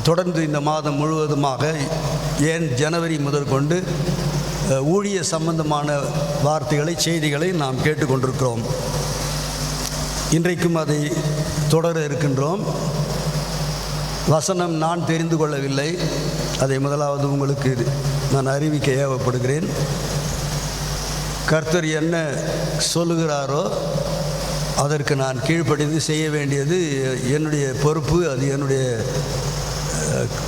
தொடர்ந்து இந்த மாதம் முழுவதுமாக ஏன் ஜனவரி முதற்கொண்டு ஊழிய சம்பந்தமான வார்த்தைகளை செய்திகளை நாம் கேட்டுக்கொண்டிருக்கிறோம். இன்றைக்கும் அதை தொடர இருக்கின்றோம். வசனம் நான் தெரிந்து கொள்ளவில்லை, அதை முதலாவது உங்களுக்கு நான் அறிவிக்க ஏவப்படுகிறேன். கர்த்தர் என்ன சொல்லுகிறாரோ அதற்கு நான் கீழ்ப்படிந்து செய்ய வேண்டியது என்னுடைய பொறுப்பு, அது என்னுடைய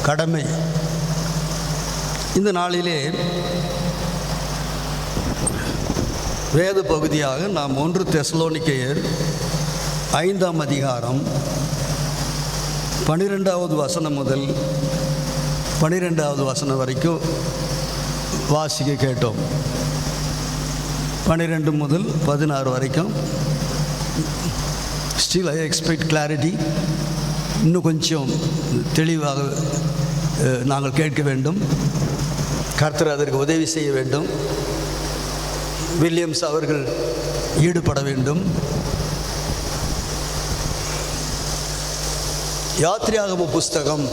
கடமை. இந்த நாளிலே வேத பகுதியாக நாம் 1 தெசலோனிக்கேயர் 5ஆம் அதிகாரம் 12வது வசனம் முதல் 12வது வசனம் வரைக்கும் வாசிக்க கேட்டோம். 12 முதல் 16 வரைக்கும். Still I expect clarity. இன்னும் கொஞ்சம் தெளிவாக நாங்கள் கேட்க வேண்டும். கர்த்தர் அதற்கு உதவி செய்ய வேண்டும். வில்லியம்ஸ் அவர்கள் ஈடுபட வேண்டும். யாத்திராகம புஸ்தகம்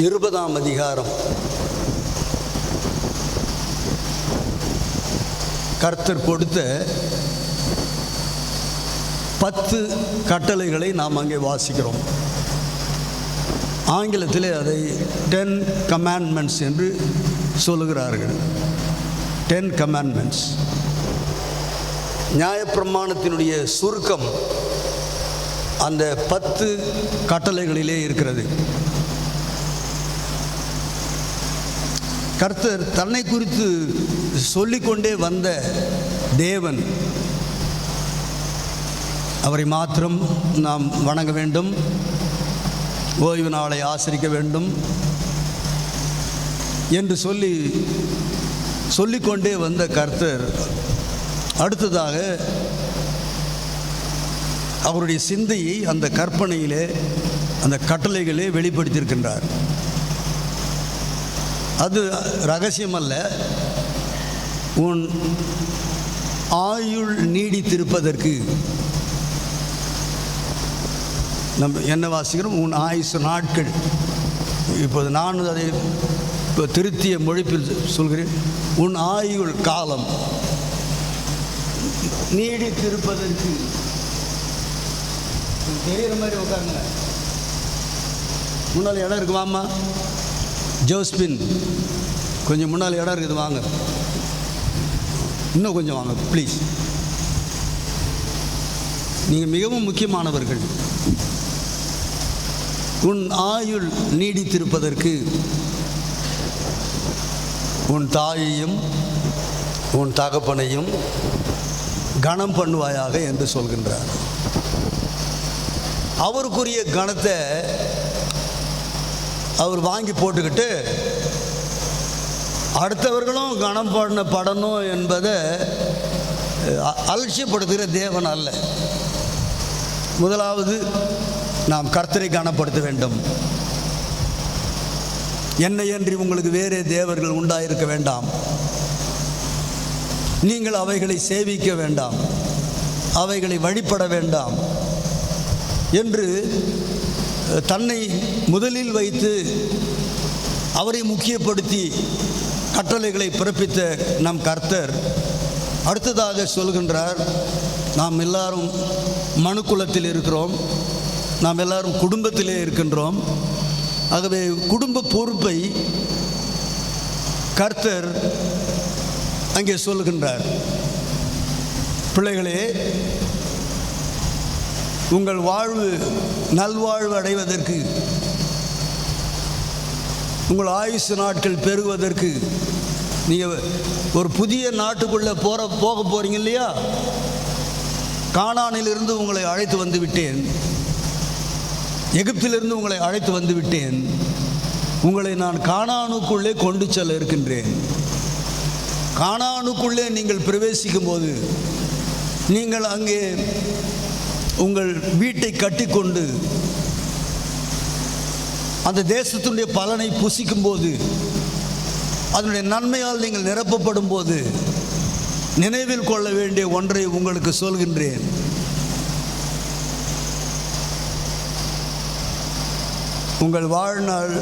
20ஆம் அதிகாரம். கர்த்தர் கொடுத்த 10 கட்டளைகளை நாம் அங்கே வாசிக்கிறோம். ஆங்கிலத்திலே அதை 10 கமாண்ட்மெண்ட்ஸ் என்று சொல்லுகிறார்கள். 10 கமாண்ட்மெண்ட்ஸ். நியாயப்பிரமாணத்தினுடைய சுருக்கம் அந்த 10 கட்டளைகளிலே இருக்கிறது. கர்த்தர் தன்னை குறித்து சொல்லிக்கொண்டே வந்த தேவன். அவரை மாத்திரம் நாம் வணங்க வேண்டும், ஓய்வு நாளை ஆசரிக்க வேண்டும் என்று சொல்லிக்கொண்டே வந்த கர்த்தர் அடுத்ததாக அவருடைய சிந்தையை அந்த கற்பனையிலே, அந்த கட்டளைகளே வெளிப்படுத்தியிருக்கின்றார். அது ரகசியமல்ல. உன் ஆயுள் நீடித்திருப்பதற்கு நம்ம என்ன வாசிக்கிறோம்? உன் ஆயுசு நாட்கள். இப்போது நான் அதை திருத்திய மொழிப்பில் சொல்கிறேன். உன் ஆயுள் காலம் நீடித்திருப்பதற்கு. தெரிகிற மாதிரி உட்காருங்க. முன்னால் இடம் இருக்கு, வாமா. ஜோஸ்பின், கொஞ்சம் முன்னால் இடம் இருக்குது, வாங்க. இன்னும் கொஞ்சம் வாங்க ப்ளீஸ். நீங்கள் மிகவும் முக்கியமானவர்கள். உன் ஆயுள் நீடித்திருப்பதற்கு உன் தாயையும் உன் தகப்பனையும் கனம் பண்ணுவாயாக என்று சொல்கின்றார். அவருக்குரிய கணத்தை அவர் வாங்கி போட்டுக்கிட்டு அடுத்தவர்களும் கனம் பண்ணப்படணும் என்பதை அலட்சியப்படுத்துகிற தேவன் அல்ல. முதலாவது நாம் கர்த்தரை கனப்படுத்த வேண்டும். என்னையன்றி உங்களுக்கு வேறே தேவர்கள் உண்டாயிருக்க வேண்டாம். நீங்கள் அவைகளை சேவிக்க வேண்டாம், அவைகளை வழிபட வேண்டாம் என்று தன்னை முதலில் வைத்து அவரை முக்கியப்படுத்தி கட்டளைகளை பிறப்பித்த நம் கர்த்தர் அடுத்ததாக சொல்கின்றார், நாம் எல்லாரும் மனுக்குலத்தில் இருக்கிறோம், நாம் எல்லாரும் குடும்பத்திலே இருக்கின்றோம். ஆகவே குடும்ப பொறுப்பை கர்த்தர் அங்கே சொல்லுகின்றார். பிள்ளைகளே, உங்கள் வாழ்வு நல்வாழ்வு அடைவதற்கு, உங்கள் ஆயுசு நாட்கள் பெறுவதற்கு, நீங்கள் ஒரு புதிய நாட்டுக்குள்ளே போக போகிறீங்க இல்லையா? கானானிலிருந்து உங்களை அழைத்து வந்து விட்டேன், எகிப்திலிருந்து உங்களை அழைத்து வந்து விட்டேன், உங்களை நான் கானானுக்குள்ளே கொண்டு செல்ல இருக்கின்றேன். கானானுக்குள்ளே நீங்கள் பிரவேசிக்கும் போது நீங்கள் அங்கே உங்கள் வீட்டை கட்டிக்கொண்டு அந்த தேசத்துடைய பலனை புசிக்கும் போது, அதனுடைய நன்மையால் நீங்கள் நிரப்பப்படும் போது நினைவில் கொள்ள வேண்டிய ஒன்றை உங்களுக்கு சொல்கின்றேன். உங்கள் வாழ்நாள்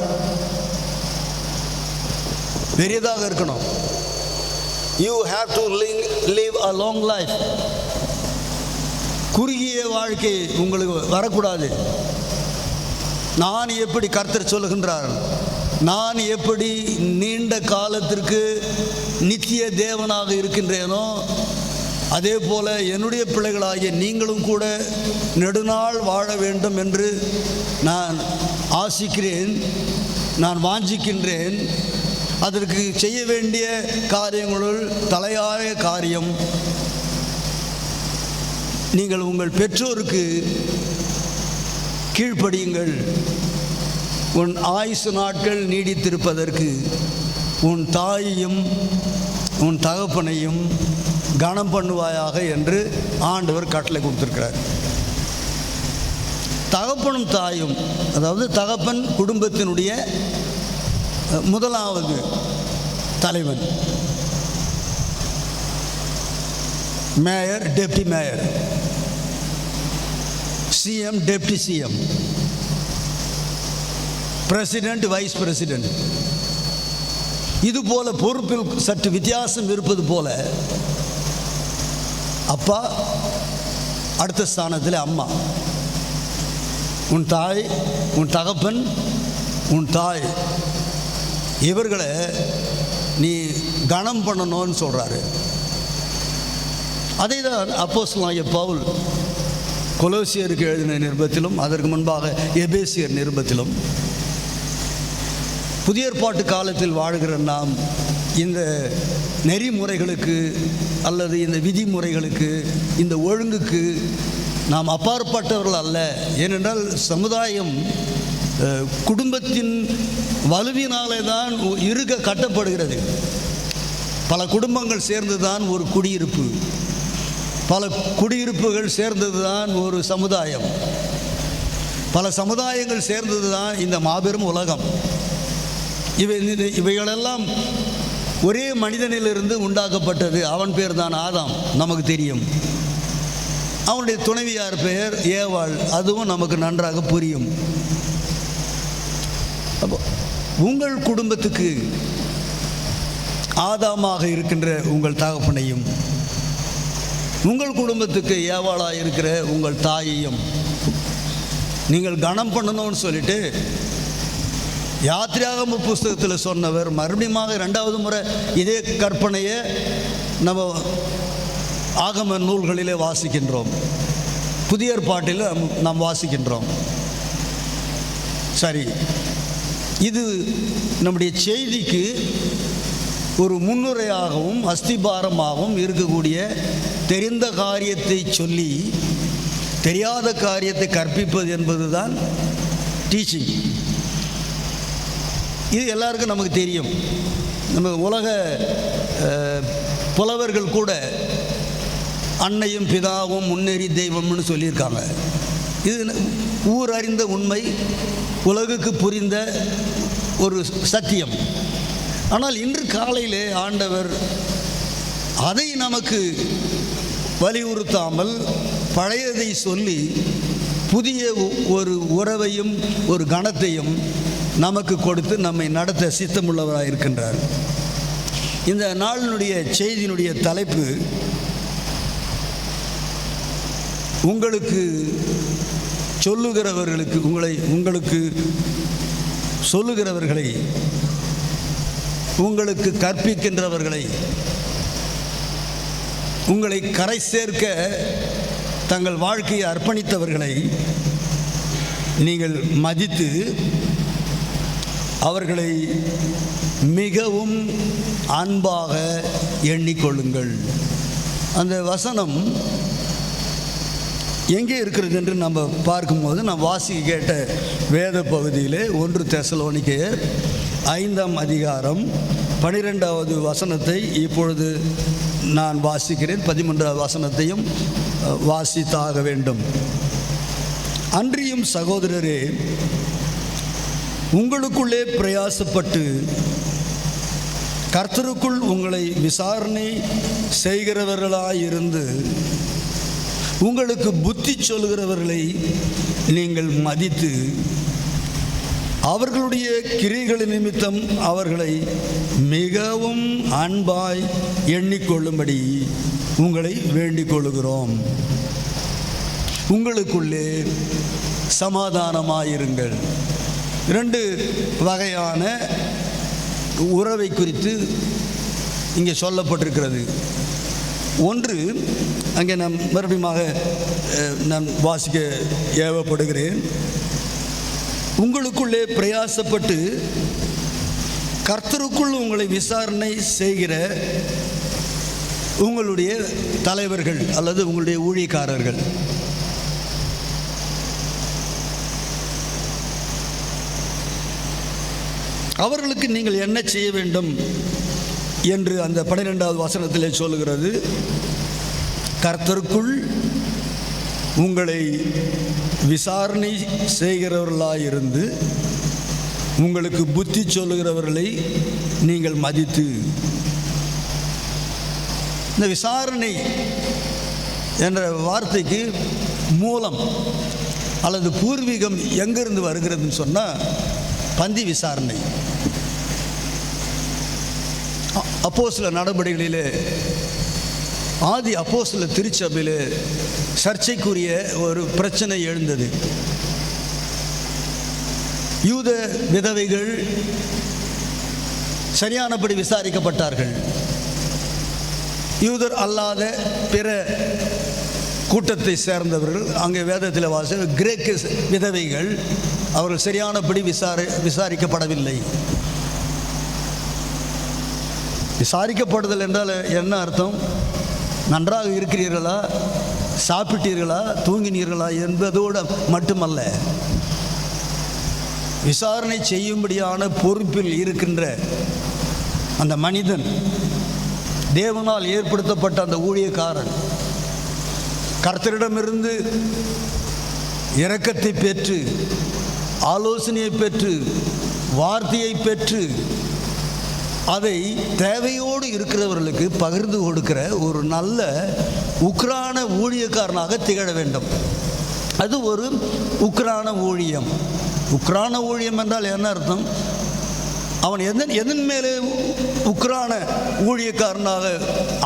பெரியதாக இருக்கணும். You have to live a long life. குறுகிய வாழ்க்கை உங்களுக்கு வரக்கூடாது. நான் எப்படி கர்த்தர் சொல்லுகின்றார், நான் எப்படி நீண்ட காலத்திற்கு நித்திய தேவனாக இருக்கின்றேனோ அதே போல என்னுடைய பிள்ளைகளாகிய நீங்களும் கூட நெடுநாள் வாழ வேண்டும் என்று நான் ஆசிக்கிறேன், நான் வாஞ்சிக்கின்றேன். அதற்கு செய்ய வேண்டிய காரியங்களுள் தலையாய காரியம், நீங்கள் உங்கள் பெற்றோருக்கு கீழ்ப்படியுங்கள். உன் ஆயுசு நாட்கள் நீடித்திருப்பதற்கு உன் தாயையும் உன் தகப்பனையும் கனம் பண்ணுவாயாக என்று ஆண்டவர் கட்டளை கொடுத்திருக்கிறார். தகப்பனும் தாயும், அதாவது தகப்பன் குடும்பத்தினுடைய முதலாவது தலைவன், mayor, deputy mayor, CM, deputy CM, president, vice president. இதுபோல பொறுப்பில் சற்று வித்தியாசம் இருப்பது போல அப்பா, அடுத்த ஸ்தானத்தில் அம்மா. உன் தாய், உன் தகப்பன், உன் தாய், இவர்களை நீ கனம் பண்ணணும்னு சொல்கிறாரு. அதை தான் அப்போஸ்தலனாகிய பவுல் கொலோசியருக்கு எழுதின நிருபத்திலும் அதற்கு முன்பாக எபேசியர் நிருபத்திலும், புதிய ஏற்பாட்டு காலத்தில் வாழ்கிற நாம் இந்த நெறிமுறைகளுக்கு அல்லது இந்த விதிமுறைகளுக்கு, இந்த ஒழுங்குக்கு நாம் அப்பாற்பட்டவர்கள் அல்ல. ஏனென்றால் சமுதாயம் குடும்பத்தின் வலுவினாலே தான் இருக்க கட்டப்படுகிறது. பல குடும்பங்கள் சேர்ந்து தான் ஒரு குடியிருப்பு, பல குடியிருப்புகள் சேர்ந்தது தான் ஒரு சமுதாயம், பல சமுதாயங்கள் சேர்ந்தது தான் இந்த மாபெரும் உலகம். இவைகளெல்லாம் ஒரே மனிதனிலிருந்து உண்டாக்கப்பட்டது. அவன் பேர் தான் ஆதாம், நமக்கு தெரியும். அவனுடைய துணைவியார் பெயர் ஏவாள், அதுவும் நமக்கு நன்றாக புரியும். அப்போ உங்கள் குடும்பத்துக்கு ஆதாமாக இருக்கின்ற உங்கள் தகப்பனையும், உங்கள் குடும்பத்துக்கு ஏவாளாக இருக்கிற உங்கள் தாயையும் நீங்கள் கனம் பண்ணணும்னு சொல்லிட்டு யாத்திராகம புஸ்தகத்தில் சொன்னவர் மறுபடியும் 2வது முறை இதே கற்பனையை நம்ம ஆகம நூல்களிலே வாசிக்கின்றோம், புதிய ஏற்பாட்டில் நாம் வாசிக்கின்றோம். சரி, இது நம்முடைய செய்திக்கு ஒரு முன்னுரையாகவும் அஸ்திபாரமாகவும் இருக்கக்கூடிய, தெரிந்த காரியத்தை சொல்லி தெரியாத காரியத்தை கற்பிப்பது என்பது தான் டீச்சிங். இது எல்லாருக்கும் நமக்கு தெரியும். நம்ம உலக புலவர்கள் கூட அன்னையும் பிதாவும் முன்னேறி தெய்வம்னு சொல்லியிருக்காங்க. இது ஊர் அறிந்த உண்மை, உலகுக்கு புரிந்த ஒரு சத்தியம். ஆனால் இன்று காலையிலே ஆண்டவர் அதை நமக்கு வலியுறுத்தாமல் பழையதை சொல்லி புதிய ஒரு உறவையும் ஒரு கணத்தையும் நமக்கு கொடுத்து நம்மை நடத்த சித்தமுள்ளவராக இருக்கின்றார். இந்த நாளினுடைய செய்தியினுடைய தலைப்பு, உங்களுக்கு சொல்லுகிறவர்களுக்கு, உங்களுக்கு சொல்லுகிறவர்களை, உங்களுக்கு கற்பிக்கின்றவர்களை, உங்களை கரை சேர்க்க தங்கள் வாழ்க்கையை அர்ப்பணித்தவர்களை நீங்கள் மதித்து அவர்களை மிகவும் அன்பாக எண்ணிக்கொள்ளுங்கள். அந்த வசனம் எங்கே இருக்கிறது என்று நம்ம பார்க்கும்போது, நாம் வாசிக்க கேட்ட வேத பகுதியிலே 1 தெசலோனிக்கேயர் 5ஆம் அதிகாரம் 12வது வசனத்தை இப்பொழுது நான் வாசிக்கிறேன். 13வது வசனத்தையும் வாசித்தாக வேண்டும். அன்றியும் சகோதரரே, உங்களுக்குள்ளே பிரயாசப்பட்டு கர்த்தருக்குள் உங்களை விசாரணை செய்கிறவர்களாயிருந்து உங்களுக்கு புத்தி சொல்கிறவர்களை நீங்கள் மதித்து அவர்களுடைய கிரியைகளின் நிமித்தம் அவர்களை மிகவும் அன்பாய் எண்ணிக்கொள்ளும்படி உங்களை வேண்டிக் கொள்கிறோம். உங்களுக்குள்ளே சமாதானமாயிருங்கள். 2 வகையான உறவை குறித்து இங்கே சொல்லப்பட்டிருக்கிறது. ஒன்று, அங்கே நான் வாசிக்க ஏவப்படுகிறேன். உங்களுக்குள்ளே பிரயாசப்பட்டு கர்த்தருக்குள் உங்களை விசாரணை செய்கிற உங்களுடைய தலைவர்கள் அல்லது உங்களுடைய ஊழியக்காரர்கள். அவர்களுக்கு நீங்கள் என்ன செய்ய வேண்டும் என்று அந்த 12வது வசனத்திலே சொல்லுகிறது. கர்த்தருக்குள் உங்களை விசாரணை செய்கிறவர்களாயிருந்து உங்களுக்கு புத்தி சொல்லுகிறவர்களை நீங்கள் மதித்து. இந்த விசாரணை என்ற வார்த்தைக்கு மூலம் அல்லது பூர்வீகம் எங்கிருந்து வருகிறதுன்னு சொன்னால் பந்தி விசாரணை. அப்போஸ்தலர் நடபடிகளிலே ஆதி அப்போஸ்தலர் திருச்சபையிலே சர்ச்சைக்குரிய ஒரு பிரச்சனை எழுந்தது. யூத விதவைகள் சரியானபடி விசாரிக்கப்பட்டார்கள். யூதர் அல்லாத பிற கூட்டத்தை சேர்ந்தவர்கள், அங்கே வேதத்தில் வாச கிரேக்க விதவைகள், அவர்கள் சரியானபடி விசாரிக்கப்படவில்லை. விசாரிக்கப்படுதல் என்றால் என்ன அர்த்தம்? நன்றாக இருக்கிறீர்களா, சாப்பிட்டீர்களா, தூங்கினீர்களா என்பதோடு மட்டுமல்ல, விசாரணை செய்யும்படியான பொறுப்பில் இருக்கின்ற அந்த மனிதன், தேவனால் ஏற்படுத்தப்பட்ட அந்த ஊழியக்காரன், கர்த்தரிடமிருந்து இரக்கத்தை பெற்று, ஆலோசனையை பெற்று, வார்த்தையை பெற்று, அதை தேவையோடு இருக்கிறவர்களுக்கு பகிர்ந்து கொடுக்கிற ஒரு நல்ல உக்ரான ஊழியக்காரனாக திகழ வேண்டும். அது ஒரு உக்ரான ஊழியம். உக்ரான ஊழியம் என்றால் என்ன அர்த்தம்? அவன் எதன் மேலே உக்ரான ஊழியக்காரனாக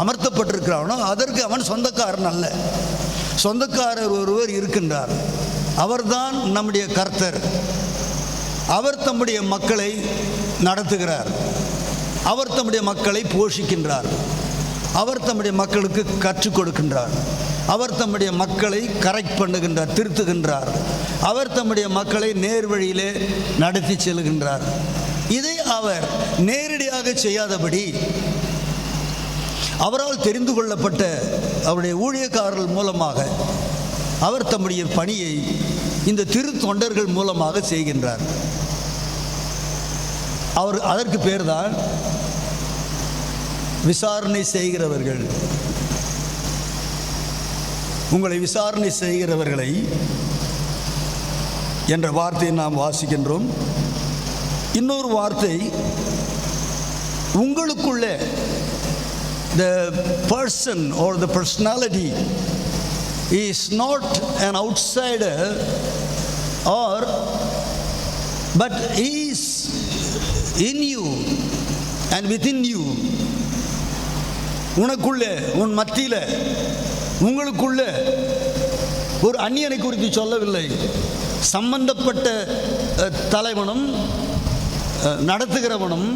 அமர்த்தப்பட்டிருக்கிறானோ அதற்கு அவன் சொந்தக்காரன் அல்ல. சொந்தக்காரர் ஒருவர் இருக்கின்றார். அவர்தான் நம்முடைய கர்த்தர். அவர் தம்முடைய மக்களை நடத்துகிறார். அவர் தம்முடைய மக்களை போஷிக்கின்றார். அவர் தம்முடைய மக்களுக்கு கற்றுக் கொடுக்கின்றார். அவர் தம்முடைய மக்களை கரெக்ட் பண்ணுகின்றார், திருத்துகின்றார். அவர் தம்முடைய மக்களை நேர்வழியிலே நடத்தி செல்கின்றார். இதை அவர் நேரடியாக செய்யாதபடி அவரால் தெரிந்து கொள்ளப்பட்ட அவருடைய ஊழியக்காரர்கள் மூலமாக அவர் தம்முடைய பணியை இந்த திரு தொண்டர்கள் மூலமாக செய்கின்றார். அவர் அதற்கு பேர்தான் விசாரணை செய்கிறவர்கள். உங்களை விசாரணை செய்கிறவர்களை என்ற வார்த்தையை நாம் வாசிக்கின்றோம். இன்னொரு வார்த்தை, உங்களுக்குள்ளே the person or the personality is not an outsider or but is in you and within you. உனக்குள்ளே, உன் மத்தியில், உங்களுக்குள்ளே ஒரு அந்நியனை குறித்து சொல்லவில்லை. சம்பந்தப்பட்ட தலைவனும் நடத்துகிறவனும்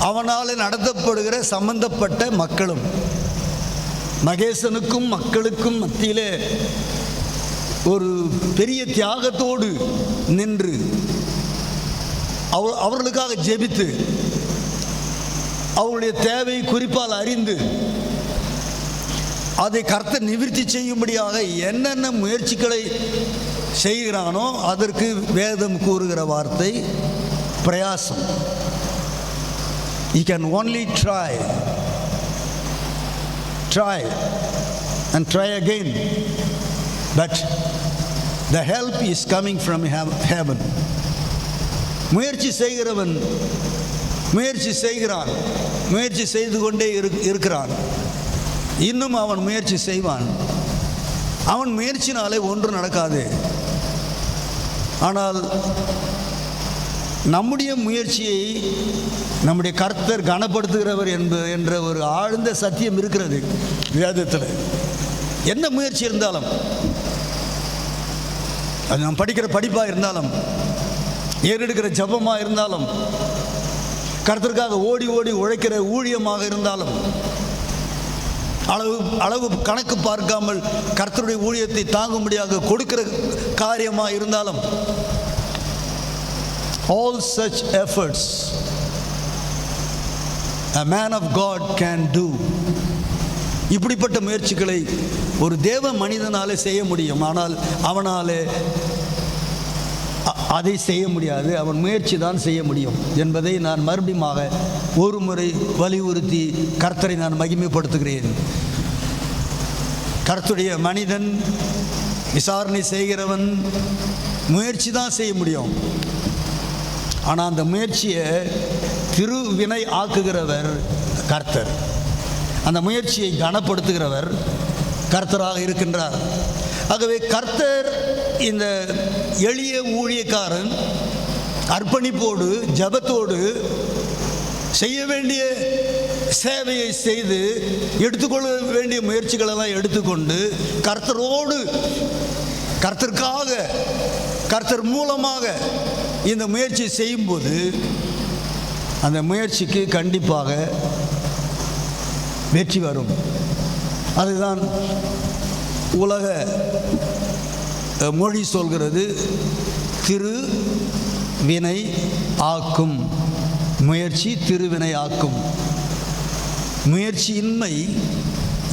அவனால் நடத்தப்படுகிற சம்பந்தப்பட்ட மக்களும், மகேசனுக்கும் மக்களுக்கும் மத்தியிலே ஒரு பெரிய தியாகத்தோடு நின்று அவர்களுக்காக ஜெபித்து அவருடைய தேவை குறிப்பால் அறிந்து அதை கர்த்தர் நிவர்த்தி செய்யும்படியாக என்னென்ன முயற்சிகளை செய்கிறானோ அதற்கு வேதம் கூறுகிற வார்த்தை பிரயாசம். You can only try and try again, but the help is coming from heaven. முயற்சி செய்கிறவன் முயற்சி செய்கிறான், முயற்சி செய்து கொண்டே இருக்கிறான். இன்னும் அவன் முயற்சி செய்வான். அவன் முயற்சினாலே ஒன்று நடக்காது. ஆனால் நம்முடைய முயற்சியை நம்முடைய கர்த்தர் கனப்படுத்துகிறவர் என்ற ஒரு ஆழ்ந்த சத்தியம் இருக்கிறது வேதத்தில். என்ன முயற்சி இருந்தாலும், அது நாம் படிக்கிற படிப்பாக இருந்தாலும், ஏறெடுக்கிற ஜபமாக இருந்தாலும், கர்த்தருக்காக ஓடி ஓடி உழைக்கிற ஊழியமாக இருந்தாலும், அளவு கணக்கு பார்க்காமல் கர்த்தருடைய ஊழியத்தை தாங்கும்படியாக கொடுக்கிற காரியமாக இருந்தாலும், all such efforts a man of God can do. இப்படிப்பட்ட முயற்சிகளை ஒரு தேவ மனிதனாலே செய்ய முடியும். ஆனால் அவனாலே அதை செய்ய முடியாது. அவன் முயற்சி தான் செய்ய முடியும் என்பதை நான் மறுபடியும் ஒரு முறை வலியுறுத்தி கர்த்தரை நான் மகிமைப்படுத்துகிறேன். கர்த்தருடைய மனிதன், விசாரணை செய்கிறவன் முயற்சி தான் செய்ய முடியும். ஆனால் அந்த முயற்சியை திருவினை ஆக்குகிறவர் கர்த்தர். அந்த முயற்சியை கனப்படுத்துகிறவர் கர்த்தராக இருக்கின்றார். ஆகவே கர்த்தர் இந்த எளிய ஊழியக்காரன் அர்ப்பணிப்போடு ஜபத்தோடு செய்ய வேண்டிய சேவையை செய்து எடுத்துக்கொள்ள வேண்டிய முயற்சிகளெல்லாம் எடுத்துக்கொண்டு கர்த்தரோடு, கர்த்தருக்காக, கர்த்தர் மூலமாக இந்த முயற்சி செய்யும்போது அந்த முயற்சிக்கு கண்டிப்பாக வெற்றி வரும். அதுதான் உலக மொழி சொல்கிறது, திருவினை ஆக்கும். முயற்சி திருவினை ஆக்கும். முயற்சி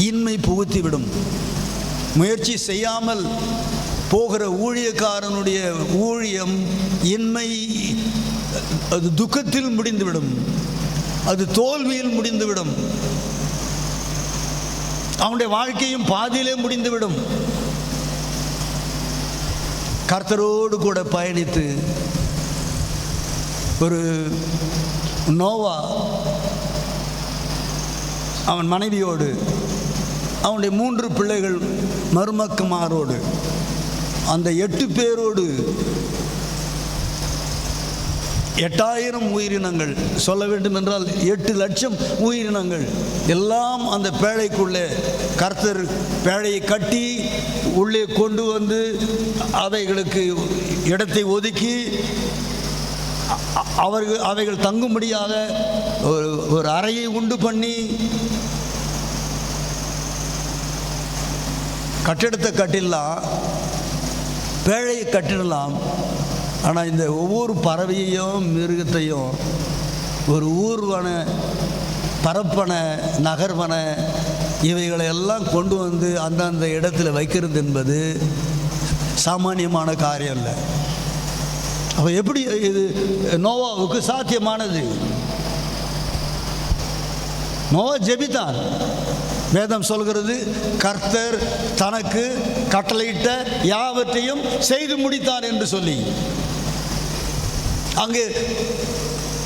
இன்மை புகுத்திவிடும். முயற்சி செய்யாமல் போகிற ஊழியக்காரனுடைய ஊழியம் இன்மை, அது துக்கத்தில் முடிந்துவிடும், அது தோல்வியில் முடிந்துவிடும், அவனுடைய வாழ்க்கையும் பாதியிலே முடிந்துவிடும். கர்த்தரோடு கூட பயணித்து ஒரு நோவா அவன் மனைவியோடு, அவனுடைய 3 பிள்ளைகள் மருமக்குமாரோடு, அந்த 8 பேரோடு 8000 உயிரினங்கள், சொல்ல வேண்டும் என்றால் 8 லட்சம் உயிரினங்கள் எல்லாம் அந்த பேழைக்குள்ளே கர்த்தர் பேழையை கட்டி உள்ளே கொண்டு வந்து அவைகளுக்கு இடத்தை ஒதுக்கி அவைகள் தங்கும்படியாக ஒரு அறையை உண்டு பண்ணி கட்டிடத்தை கட்டிடலாம், பேழையை கட்டிடலாம். ஆனால் இந்த ஒவ்வொரு பறவையையும் மிருகத்தையும் ஒரு ஊர்வன, பரப்பன, நகர்வன இவைகளை எல்லாம் கொண்டு வந்து அந்தந்த இடத்துல வைக்கிறது என்பது சாமானியமான காரியம் இல்லை. அப்போ எப்படி இது நோவாவுக்கு சாத்தியமானது? நோவா ஜெபித்தான். வேதம் சொல்கிறது, கர்த்தர் தனக்கு கட்டளையிட்ட யாவற்றையும் செய்து முடித்தார் என்று சொல்லி. அங்கே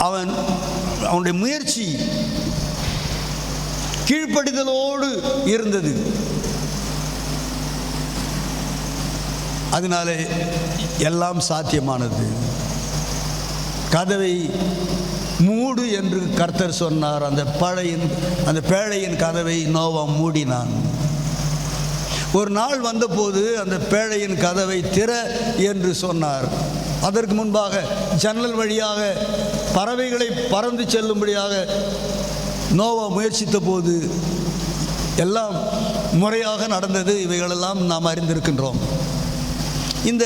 அவனுடைய முயற்சி கீழ்ப்படிதலோடு இருந்தது. அதனாலே எல்லாம் சாத்தியமானது. கதவை மூடு என்று கர்த்தர் சொன்னார். அந்த பேழையின் கதவை நோவா மூடினான். ஒரு நாள் வந்தபோது அந்த பேழையின் கதவை திற என்று சொன்னார். அதற்கு முன்பாக ஜன்னல் வழியாக பறவைகளை பறந்து செல்லும்படியாக நோவா முயற்சித்த போது எல்லாம் முறையாக நடந்தது. இவைகளெல்லாம் நாம் அறிந்திருக்கின்றோம். இந்த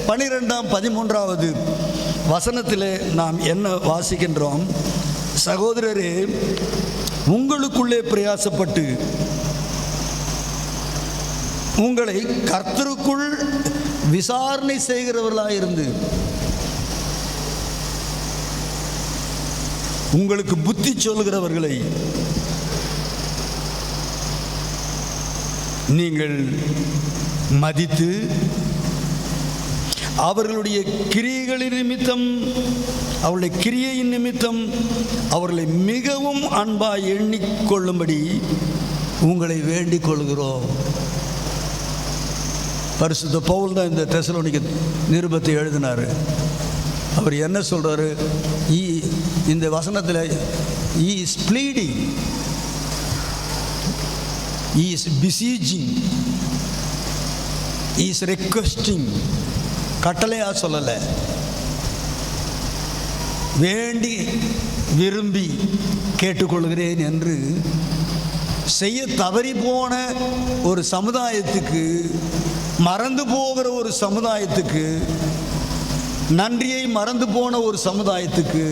12ஆம் 13வது வசனத்திலே நாம் என்ன வாசிக்கின்றோம்? சகோதரரே, உங்களுக்குள்ளே பிரயாசப்பட்டு உங்களை கர்த்தருக்குள் விசாரணை செய்கிறவர்களாயிருந்து உங்களுக்கு புத்தி சொல்கிறவர்களை நீங்கள் மதித்து அவர்களுடைய கிரியைகளின் நிமித்தம், அவருடைய கிரியையின் நிமித்தம் அவர்களை மிகவும் அன்பாய் எண்ணிக்கொள்ளும்படி உங்களை வேண்டிக் கொள்கிறோம். பரிசுத்த பவுல் தான் இந்த தெசலோனிக்க நிருபத்தை எழுதினார். அவர் என்ன சொல்கிறாரு? இந்த வசனத்தில் he is pleading, he is beseeching, he is requesting. கட்டளையாக சொல்லலை, வேண்டி விரும்பி கேட்டுக்கொள்கிறேன் என்று செய்ய தவறி போன ஒரு சமுதாயத்துக்கு, மறந்து போகிற ஒரு சமுதாயத்துக்கு, நன்றியை மறந்து போன ஒரு சமுதாயத்துக்கு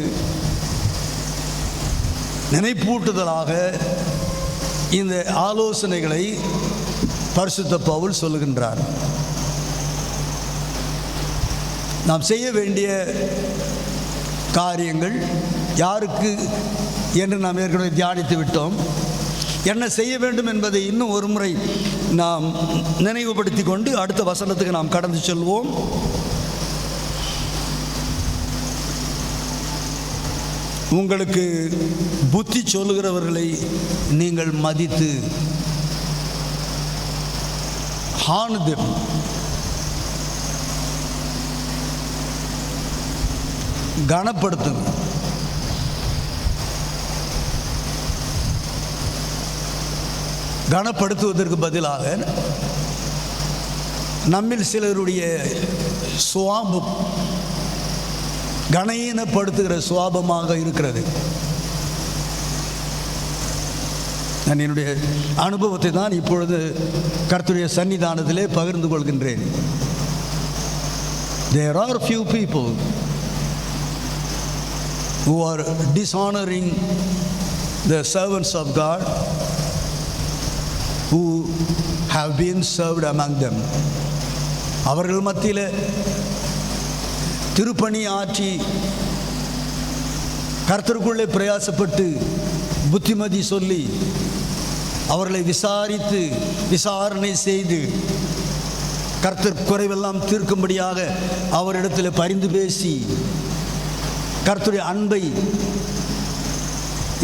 நினைப்பூட்டுதலாக இந்த ஆலோசனைகளை பரிசுத்த பவுல் சொல்லுகின்றார். நாம் செய்ய வேண்டிய காரியங்கள் யாருக்கு என்று நாம் ஏற்கனவே தியானித்து விட்டோம். என்ன செய்ய வேண்டும் என்பதை இன்னும் ஒரு முறை நாம் நினைவுபடுத்தி கொண்டு அடுத்த வசனத்துக்கு நாம் கடந்து செல்வோம். உங்களுக்கு புத்தி சொல்லுகிறவர்களை நீங்கள் மதித்து ஹானுதம், கனப்படுத்துங்க. கனப்படுத்துவதற்கு பதிலாக நம்மில் சிலருடைய சுவாபம் கனஈனப்படுத்துகிற சுவாபமாக இருக்கிறது. நான் என்னுடைய அனுபவத்தை தான் இப்பொழுது கர்த்தருடைய சன்னிதானத்திலே பகிர்ந்து கொள்கின்றேன். There are few people who are dishonoring the servants of God who have been served among them. அவர்கள் மத்தியில் திருப்பணி ஆற்றி கர்த்தருக்குள்ளே பிரயாசப்பட்டு புத்திமதி சொல்லி அவர்களை விசாரித்து விசாரணை செய்து கர்த்தர் குறைவெல்லாம் தீர்க்கும்படியாக அவரிடத்தில் பரிந்து பேசி கர்த்தருடைய அன்பை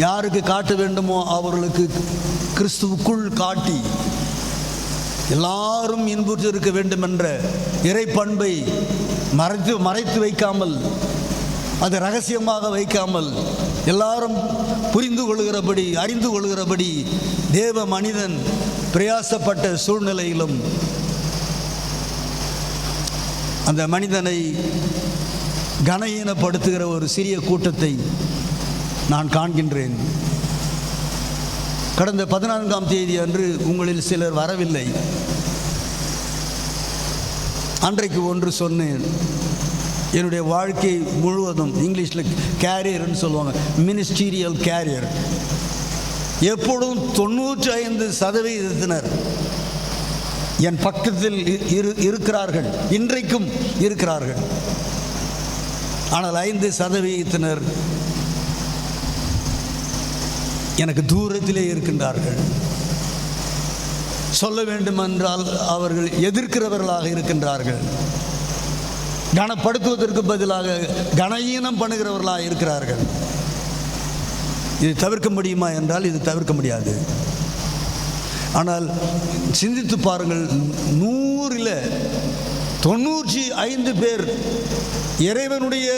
யாருக்கு காட்ட வேண்டுமோ அவர்களுக்கு கிறிஸ்துவுக்குள் காட்டி எல்லாரும் இன்புற்று இருக்க வேண்டும் என்ற இறைப்பண்பை மறைத்து வைக்காமல், அது ரகசியமாக வைக்காமல், எல்லாரும் புரிந்து கொள்கிறபடி அறிந்து கொள்கிறபடி தேவ மனிதன் பிரயாசப்பட்ட சூழ்நிலையிலும் அந்த மனிதனை கனஈனப்படுத்துகிற ஒரு சிறிய கூட்டத்தை நான் காண்கின்றேன். கடந்த 14ஆம் தேதி அன்று உங்களில் சிலர் வரவில்லை. அன்றைக்கு ஒன்று சொன்னேன். என்னுடைய வாழ்க்கை முழுவதும் இங்கிலீஷில் கேரியர்னு சொல்லுவாங்க, மினிஸ்டீரியல் கேரியர். எப்பொழுதும் 95% என் பக்கத்தில் இருக்கிறார்கள், இன்றைக்கும் இருக்கிறார்கள். ஆனால் 5% எனக்கு தூரத்திலே இருக்கின்றார்கள். சொல்ல வேண்டுமென்றால் அவர்கள் எதிர்க்கிறவர்களாக இருக்கின்றார்கள். கனப்படுத்துவதற்கு பதிலாக கனஈனம் பண்ணுகிறவர்களாக இருக்கிறார்கள். இது தவிர்க்க முடியுமா என்றால் இது தவிர்க்க முடியாது. ஆனால் சிந்தித்து பாருங்கள், 100ல் 95 பேர் இறைவனுடைய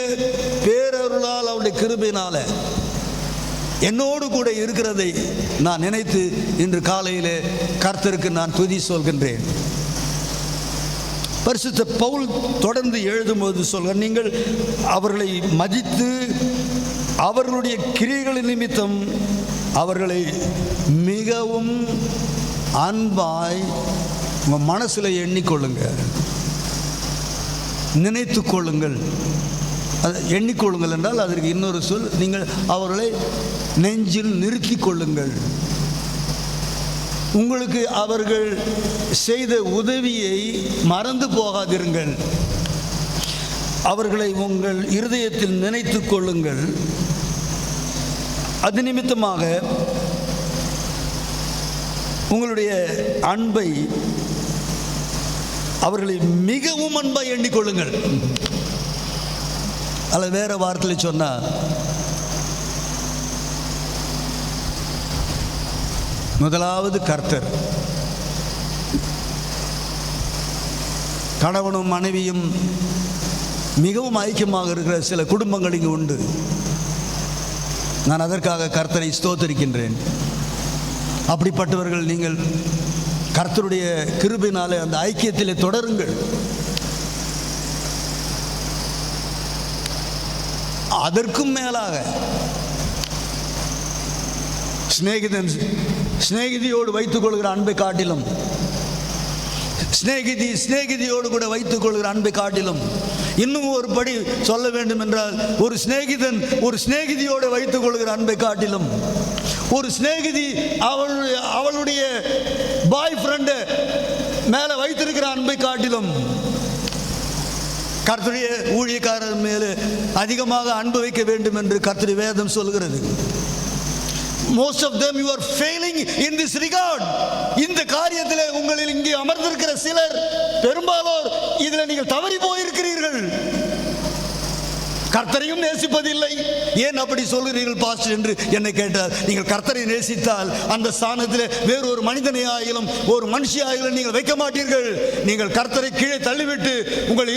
பேரருளால் அவருடைய கிருபையினால என்னோடு கூட இருக்கிறதை நான் நினைத்து இன்று காலையிலே கர்த்தருக்கு நான் துதி சொல்கின்றேன். பரிசுத்த பவுல் தொடர்ந்து எழுதும்போது சொல்ல, நீங்கள் அவர்களை மதித்து அவர்களுடைய கிரியைகளின் நிமித்தம் அவர்களை மிகவும் அன்பாய் உங்கள் மனசில் எண்ணிக்கொள்ளுங்க, நினைத்து கொள்ளுங்கள். அது எண்ணிக்கொள்ளுங்கள் என்றால் அதற்கு இன்னொரு சொல், நீங்கள் அவர்களை நெஞ்சில் நிறுத்தி கொள்ளுங்கள். உங்களுக்கு அவர்கள் செய்த உதவியை மறந்து போகாதிருங்கள். அவர்களை உங்கள் இருதயத்தில் நினைத்து கொள்ளுங்கள். அது நிமித்தமாக உங்களுடைய அன்பை அவர்களை மிகவும் அன்பாய் எண்ணிக்கொள்ளுங்கள். அல்லது வேற வார்த்தையில் சொன்னால், முதலாவது கர்த்தர், கணவனும் மனைவியும் மிகவும் ஐக்கியமாக இருக்கிற சில குடும்பங்கள் இங்கு உண்டு. நான் அதற்காக கர்த்தரை ஸ்தோத்திரிக்கின்றேன். அப்படிப்பட்டவர்கள் நீங்கள் கர்த்தருடைய கிருபையினாலே அந்த ஐக்கியத்திலே தொடருங்கள். அதற்கும் மேலாக சிநேகிதியோடு வைத்துக் கொள்கிற அன்பை காட்டிலும், சிநேகிதியோடு கூட வைத்துக் கொள்கிற அன்பை காட்டிலும், இன்னும் ஒரு படி சொல்ல வேண்டும் என்றால், ஒரு சிநேகிதன் ஒரு சிநேகிதியோடு வைத்துக் கொள்கிற அன்பை காட்டிலும், ஒரு சிநேகிதி அவளுடைய பாய் ஃப்ரெண்டு மேலே வைத்திருக்கிற அன்பை காட்டிலும் கர்த்தருடைய ஊழியக்காரர் மேலே அதிகமாக அன்பு வைக்க வேண்டும் என்று கர்த்தருடைய வேதம் சொல்கிறது. Most of them you are failing in this regard. இந்த காரியத்திலே உங்களில் இங்கே அமர்ந்திருக்கிற சிலர் பெரும்பாலோர் இதில் நீங்கள் தவறி போயிருக்கிறீர்கள். கர்த்தரையும் நேசிப்பதில்லை. ஏன் அப்படி சொல்கிறீர்கள் பாஸ்டர் என்று என்னை கேட்டார். நீங்கள் கர்த்தரை நேசித்தால் அந்த ஸ்தானத்தில் வேறொரு மனிதனை ஆகிலும் ஒரு மனுஷி ஆகிலும் நீங்கள் வைக்க மாட்டீர்கள். நீங்கள் கர்த்தரை கீழே தள்ளிவிட்டு உங்கள்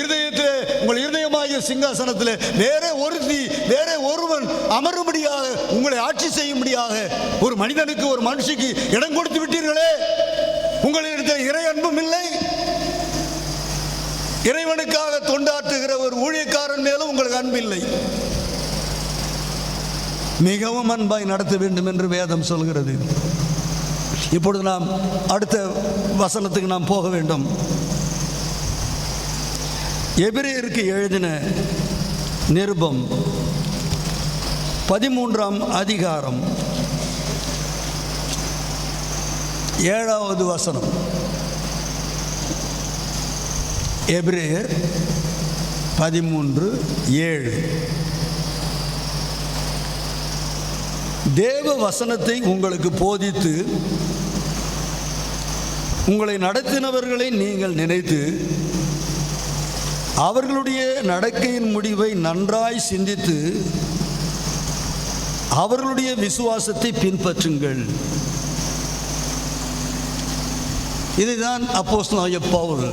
இருதயமாகிய சிங்காசனத்தில் வேற ஒருவன் அமரும்படியாக, உங்களை ஆட்சி செய்யும்படியாக ஒரு மனிதனுக்கு ஒரு மனுஷிக்கு இடம் கொடுத்து விட்டீர்களே. உங்களிடத்தில் இறை அன்பும் இல்லை. இறைவனுக்காக தொண்டாற்றுகிற ஒரு ஊழியக்காரன் மேலும் உங்களுக்கு அன்பில்லை. மிகவும் அன்பாய் நடத்த வேண்டும் என்று வேதம் சொல்கிறது. இப்பொழுது நாம் அடுத்த வசனத்துக்கு நாம் போக வேண்டும். எபிரேயருக்கு எழுதின நிருபம் 13ஆம் அதிகாரம் 7வது வசனம். எபிரேயர் 13:7. தேவ வசனத்தை உங்களுக்கு போதித்து உங்களை நடத்தினவர்களை நீங்கள் நினைத்து அவர்களுடைய நடக்கையின் முடிவை நன்றாய் சிந்தித்து அவர்களுடைய விசுவாசத்தை பின்பற்றுங்கள். இதுதான் அப்போஸ்தலனாகிய பவுல்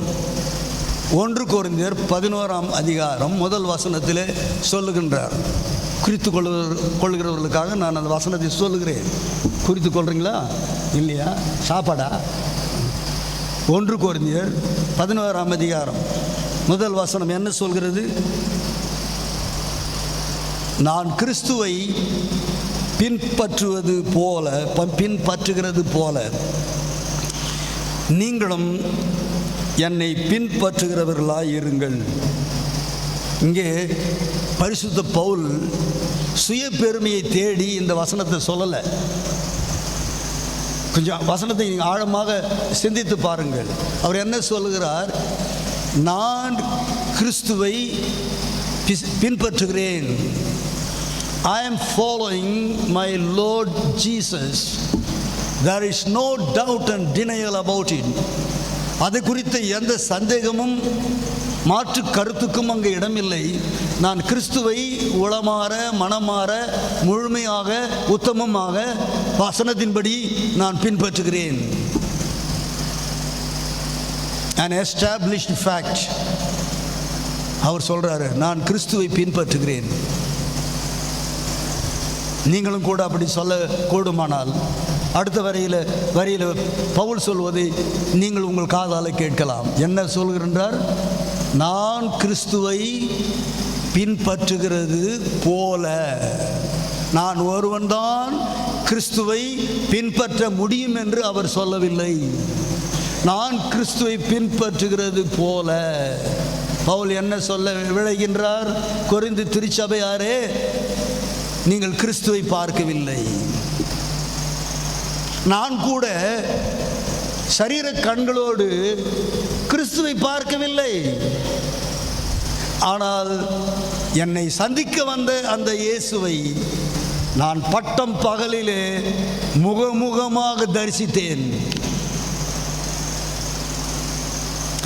1 கொரிந்தியர் 11ஆம் அதிகாரம் 1 வசனத்திலே சொல்லுகின்றார். குறித்து கொள்கிறவர்களுக்காக நான் அந்த வசனத்தை சொல்லுகிறேன். குறித்து கொள்றீங்களா இல்லையா? சாப்பாடா? 1 கொரிந்தியர் 11ஆம் அதிகாரம் 1 வசனம் என்ன சொல்கிறது? நான் கிறிஸ்துவை பின்பற்றுகிறது போல நீங்களும் என்னை பின்பற்றுகிறவர்களாய் இருங்கள். இங்கே பரிசுத்த பவுல் சுய பெருமையை தேடி இந்த வசனத்தை சொல்லலை. கொஞ்சம் வசனத்தை நீங்கள் ஆழமாக சிந்தித்து பாருங்கள். அவர் என்ன சொல்லுகிறார்? நான் கிறிஸ்துவை பின்பற்றுகிறேன். I am following my Lord Jesus. There is no doubt and denial about it. அது குறித்த எந்த சந்தேகமும் மாற்று கருத்துக்கும் அங்கே இடமில்லை. நான் கிறிஸ்துவை உளமாற மனமாற முழுமையாக உத்தமமாக வசனத்தின்படி நான் பின்பற்றுகிறேன். An established fact. அவர் சொல்றாரு, நான் கிறிஸ்துவை பின்பற்றுகிறேன். நீங்களும் கூட அப்படி சொல்ல கூடுமானால் அடுத்த வரியில் பவுல் சொல்வதை நீங்கள் உங்கள் காதால கேட்கலாம். என்ன சொல்கிறார்? நான் கிறிஸ்துவை பின்பற்றுகிறது போல. நான் ஒருவன்தான் கிறிஸ்துவை பின்பற்ற முடியும் என்று அவர் சொல்லவில்லை. நான் கிறிஸ்துவை பின்பற்றுகிறது போல. பவுல் என்ன சொல்ல விளைகின்றார்? கொரிந்து திருச்சபையாரே, நீங்கள் கிறிஸ்துவை பார்க்கவில்லை. நான் கூட சரீர கண்களோடு கிறிஸ்துவை பார்க்கவில்லை. ஆனால் என்னை சந்திக்க வந்த அந்த இயேசுவை நான் பட்டம் பகலிலே முகமுகமாக தரிசித்தேன்.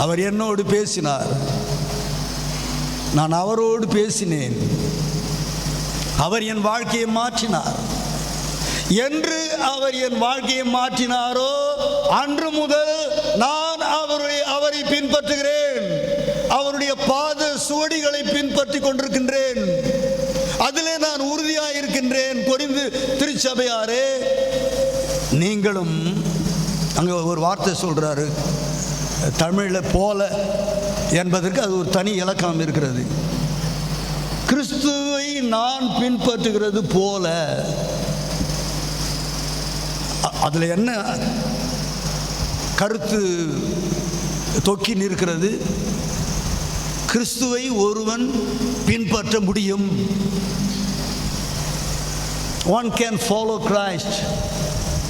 அவர் என்னோடு பேசினார், நான் அவரோடு பேசினேன். அவர் என் வாழ்க்கையை மாற்றினார். என்று அவர் என் வாழ்க்கையை மாற்றினாரோ அன்று முதல் நான் அவரை பின்பற்றுகிறேன். பின்பற்றி கொண்டிருக்கின்றேன், அதிலே நான் உறுதியாக இருக்கின்றேன். கொரிந்து திருச்சபையாரே, நீங்களும் அங்கே ஒரு வார்த்தை சொல்கிறாரு தமிழில், போல என்பதற்கு அது ஒரு தனி இலக்கணம் இருக்கிறது. கிறிஸ்துவை நான் பின்பற்றுகிறது போல, அதில் என்ன கருத்து தொக்கி நிற்கிறது? கிறிஸ்துவை ஒருவன் பின்பற்ற முடியும். One can follow Christ.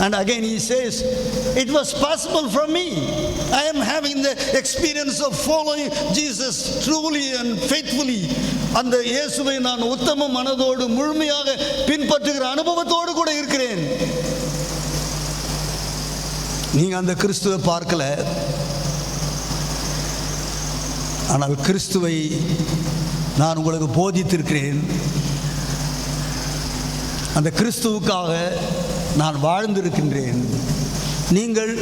And again he says, it was possible for me. I am having the experience of following Jesus truly and faithfully. அந்த இயேசுவை நான் உத்தம மனதோடு முழுமையாக பின்பற்றுகிற அனுபவத்தோடு கூட இருக்கிறேன். நீங்க அந்த கிறிஸ்துவை பார்க்கல, ஆனால் கிறிஸ்துவை நான் உங்களுக்கு போதித்திருக்கிறேன். அந்த கிறிஸ்துவுக்காக நான் வாழ்ந்திருக்கின்றேன். நீங்கள்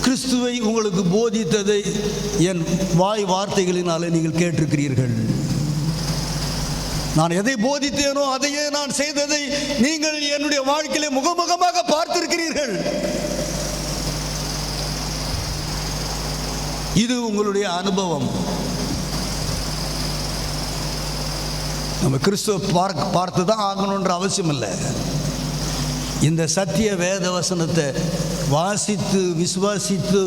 கிறிஸ்துவை உங்களுக்கு போதித்ததை என் வாய் வார்த்தைகளினாலே நீங்கள் கேட்டிருக்கிறீர்கள். நான் எதை போதித்தேனோ அதையே நான் செய்ததை நீங்கள் என்னுடைய வாழ்க்கையிலே முகமுகமாக பார்த்திருக்கிறீர்கள். இது உங்களுடைய அனுபவம். நம்ம கிறிஸ்துவ பார்த்து தான் ஆகணுன்ற அவசியம் இல்லை. இந்த சத்திய வேத வசனத்தை வாசித்து விசுவாசித்து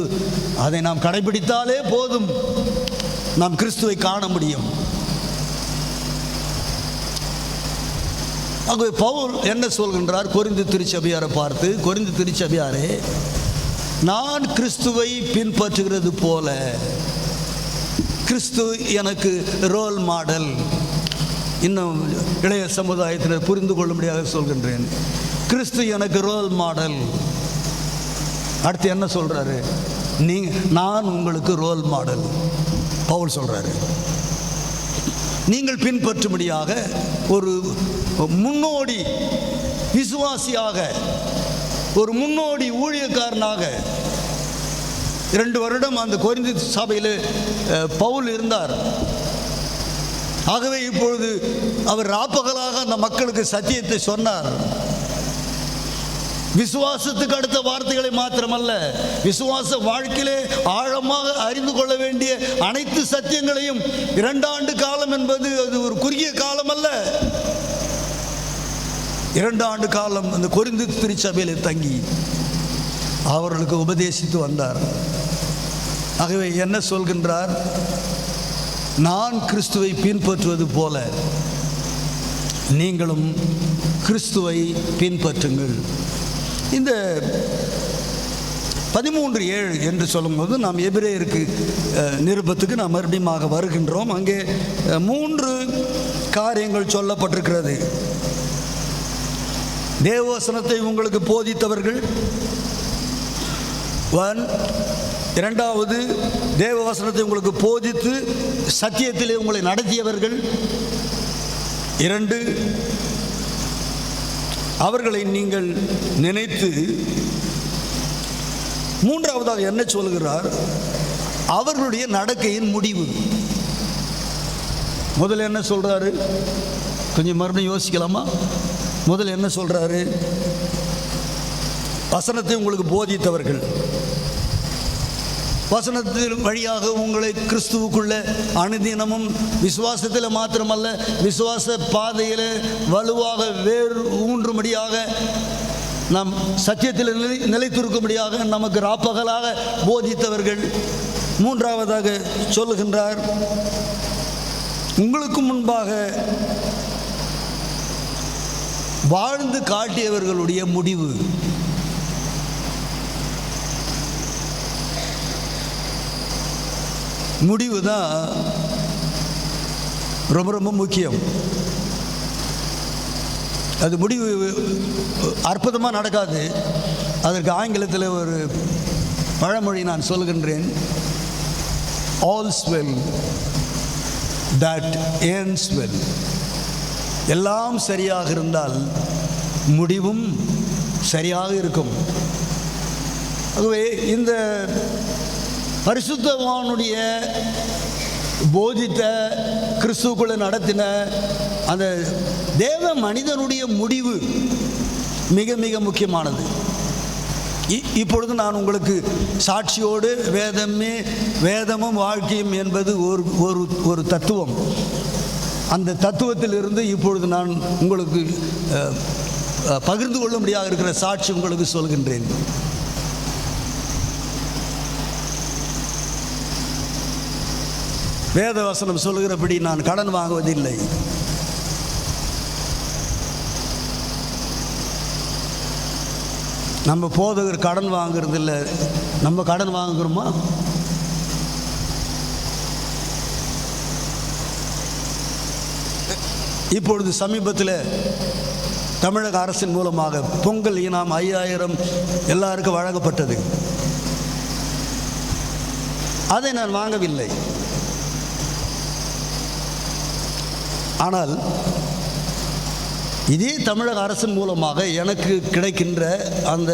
அதை நாம் கடைபிடித்தாலே போதும், நாம் கிறிஸ்துவை காண முடியும். ஆகவே பவுல் என்ன சொல்கின்றார்? கொரிந்து திருச்சபையாரை பார்த்து, கொரிந்து திருச்சபையாரே, நான் கிறிஸ்துவை பின்பற்றுகிறது போல, கிறிஸ்து எனக்கு ரோல் மாடல். இன்னும் இளைய சமுதாயத்தினர் புரிந்து கொள்ளும்படியாக சொல்கின்றேன், கிறிஸ்து எனக்கு ரோல் மாடல். அடுத்து என்ன சொல்றாரு? நான் உங்களுக்கு ரோல் மாடல். பவுல் சொல்றாரு, நீங்கள் பின்பற்றும்படியாக ஒரு முன்னோடி விசுவாசியாக, ஒரு முன்னோடி ஊழியக்காரனாக 2 வருடம் அந்த கொரிந்து சபையில் பவுல் இருந்தார். ஆகவே இப்பொழுது அவர் ராப்பகலாக அந்த மக்களுக்கு சத்தியத்தை சொன்னார். விசுவாசத்துக்கு அடுத்த வார்த்தைகளை மாத்திரமல்ல, விசுவாச வாழ்க்கையிலே ஆழமாக அறிந்து கொள்ள வேண்டிய அனைத்து சத்தியங்களையும் 2 ஆண்டு காலம் என்பது அது ஒரு குறுகிய காலம் அல்ல. 2 ஆண்டு காலம் அந்த கொரிந்து திருச்சபையில் தங்கி அவர்களுக்கு உபதேசித்து வந்தார். ஆகவே என்ன சொல்கின்றார்? நான் கிறிஸ்துவை பின்பற்றுவது போல நீங்களும் கிறிஸ்துவை பின்பற்றுங்கள். இந்த 13:7 என்று சொல்லும்போது நாம் எபிரேயருக்கு நிருபத்துக்கு நாம் மறுபடியும் வருகின்றோம். அங்கே 3 காரியங்கள் சொல்லப்பட்டிருக்கிறது. தேவவசனத்தை உங்களுக்கு போதித்தவர்கள், 1. 2வது, தேவவசனத்தை உங்களுக்கு போதித்து சத்தியத்திலே உங்களை நடத்தியவர்கள். 2, அவர்களை நீங்கள் நினைத்து. 3வதாக என்ன சொல்கிறார்? அவர்களுடைய நடக்கையின் முடிவு. முதல்ல என்ன சொல்றாரு? கொஞ்சம் மறுபடியும் யோசிக்கலாமா? முதல்ல என்ன சொல்றாரு? வசனத்தை உங்களுக்கு போதித்தவர்கள், வசனத்தின் வழியாக உங்களை கிறிஸ்துவுக்குள்ள அனுதினமும் விசுவாசத்தில் மாத்திரமல்ல, விசுவாச பாதையில் வலுவாக வேறு ஊன்றும்படியாக, நம் சத்தியத்தில் நிலைத்திருக்கும்படியாக நமக்கு ராப்பகலாக போதித்தவர்கள். 3வதாக சொல்லுகின்றார், உங்களுக்கு முன்பாக வாழ்ந்து காட்டியவர்களுடைய முடிவு. முடிவு தான் ரொம்ப ரொம்ப முக்கியம். அது முடிவு அற்புதமாக நடக்காது. அதற்கு ஆங்கிலத்தில் ஒரு பழமொழி நான் சொல்கின்றேன், all's well that ends well. எல்லாம் சரியாக இருந்தால் முடிவும் சரியாக இருக்கும். ஆகவே இந்த பரிசுத்தவானுடைய போதித்த, கிறிஸ்துவுக்குள்ள நடத்தின அந்த தேவ மனிதனுடைய முடிவு மிக மிக முக்கியமானது. இப்பொழுது நான் உங்களுக்கு சாட்சியோடு வேதமும் வாழ்க்கையும் என்பது ஒரு தத்துவம். அந்த தத்துவத்திலிருந்து இப்பொழுது நான் உங்களுக்கு பகிர்ந்து கொள்ளும்படியாக இருக்கிற சாட்சி உங்களுக்கு சொல்கின்றேன். வேத வசனம் சொல்கிறபடி நான் கடன் வாங்குவதில்லை. நம்ம போதகர் கடன் வாங்குறதில்லை. நம்ம கடன் வாங்குகிறோமா? இப்பொழுது சமீபத்தில் தமிழக அரசின் மூலமாக பொங்கல் இனாம் 5000 எல்லாருக்கும் வழங்கப்பட்டது. அதை நான் வாங்கவில்லை. இதே தமிழக அரசின் மூலமாக எனக்கு கிடைக்கின்ற அந்த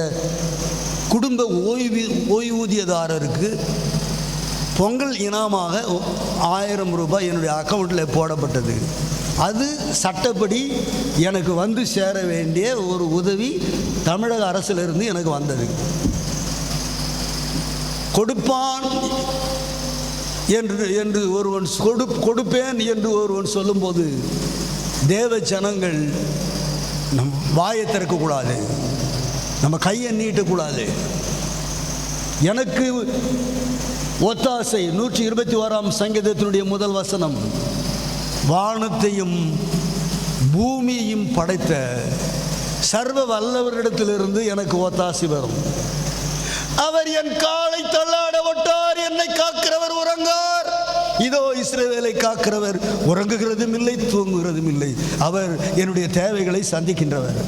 குடும்ப ஓய்வூதியதாரருக்கு பொங்கல் இனாமாக 1000 ரூபாய் என்னுடைய அக்கௌண்ட்டில் போடப்பட்டது. அது சட்டப்படி எனக்கு வந்து சேர வேண்டிய ஒரு உதவி தமிழக அரசிலிருந்து எனக்கு வந்தது. கொடுப்பான் என்று ஒருவன் கொடுப்பேன் என்று ஒருவன் சொல்லும்போது தேவ ஜனங்கள் நம் வாயை திறக்கக்கூடாது, நம்ம கையை நீட்டக்கூடாது. எனக்கு ஒத்தாசை 121ஆம் சங்கீதத்தினுடைய முதல் வசனம், வானத்தையும் பூமியையும் படைத்த சர்வ வல்லவரிடத்திலிருந்து எனக்கு ஒத்தாசை வரும். அவர் என் காலை தள்ளாட விட்டார், என்னை காக்கிறவர் உறங்கார். இதோ இஸ்ரவேலை காக்கிறவர் உறங்குகிறதும் இல்லை, தூங்குகிறதும் இல்லை. அவர் என்னுடைய தேவைகளை சந்திக்கின்றவர்.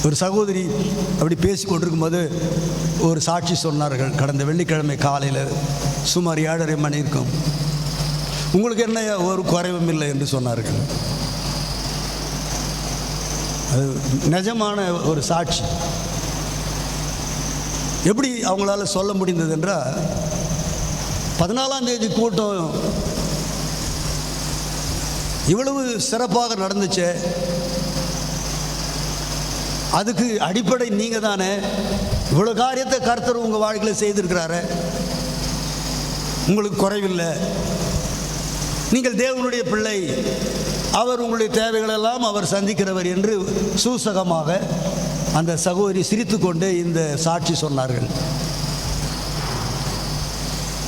ஒரு சகோதரி அப்படி பேசி கொண்டிருக்கும் போது ஒரு சாட்சி சொன்னார்கள். கடந்த வெள்ளிக்கிழமை காலையில் சுமார் 7:30 மணி இருக்கும். உங்களுக்கு என்ன ஒரு குறைவும் இல்லை என்று சொன்னார்கள். அது நிஜமான ஒரு சாட்சி. எப்படி அவங்களால சொல்ல முடிந்தது என்றால், 14ஆம் தேதி கூட்டம் இவ்வளவு சிறப்பாக நடந்துச்சு, அதுக்கு அடிப்படை நீங்கள் தானே. இவ்வளோ காரியத்தை கர்த்தர் உங்கள் வாழ்க்கையில் செய்திருக்கிறாரு, உங்களுக்கு குறைவில்லை, நீங்கள் தேவனுடைய பிள்ளை, அவர் உங்களுடைய தேவைகளெல்லாம் அவர் சந்திக்கிறவர் என்று சூசகமாக அந்த சகோதரி சிரித்து கொண்டே இந்த சாட்சி சொன்னார்கள்.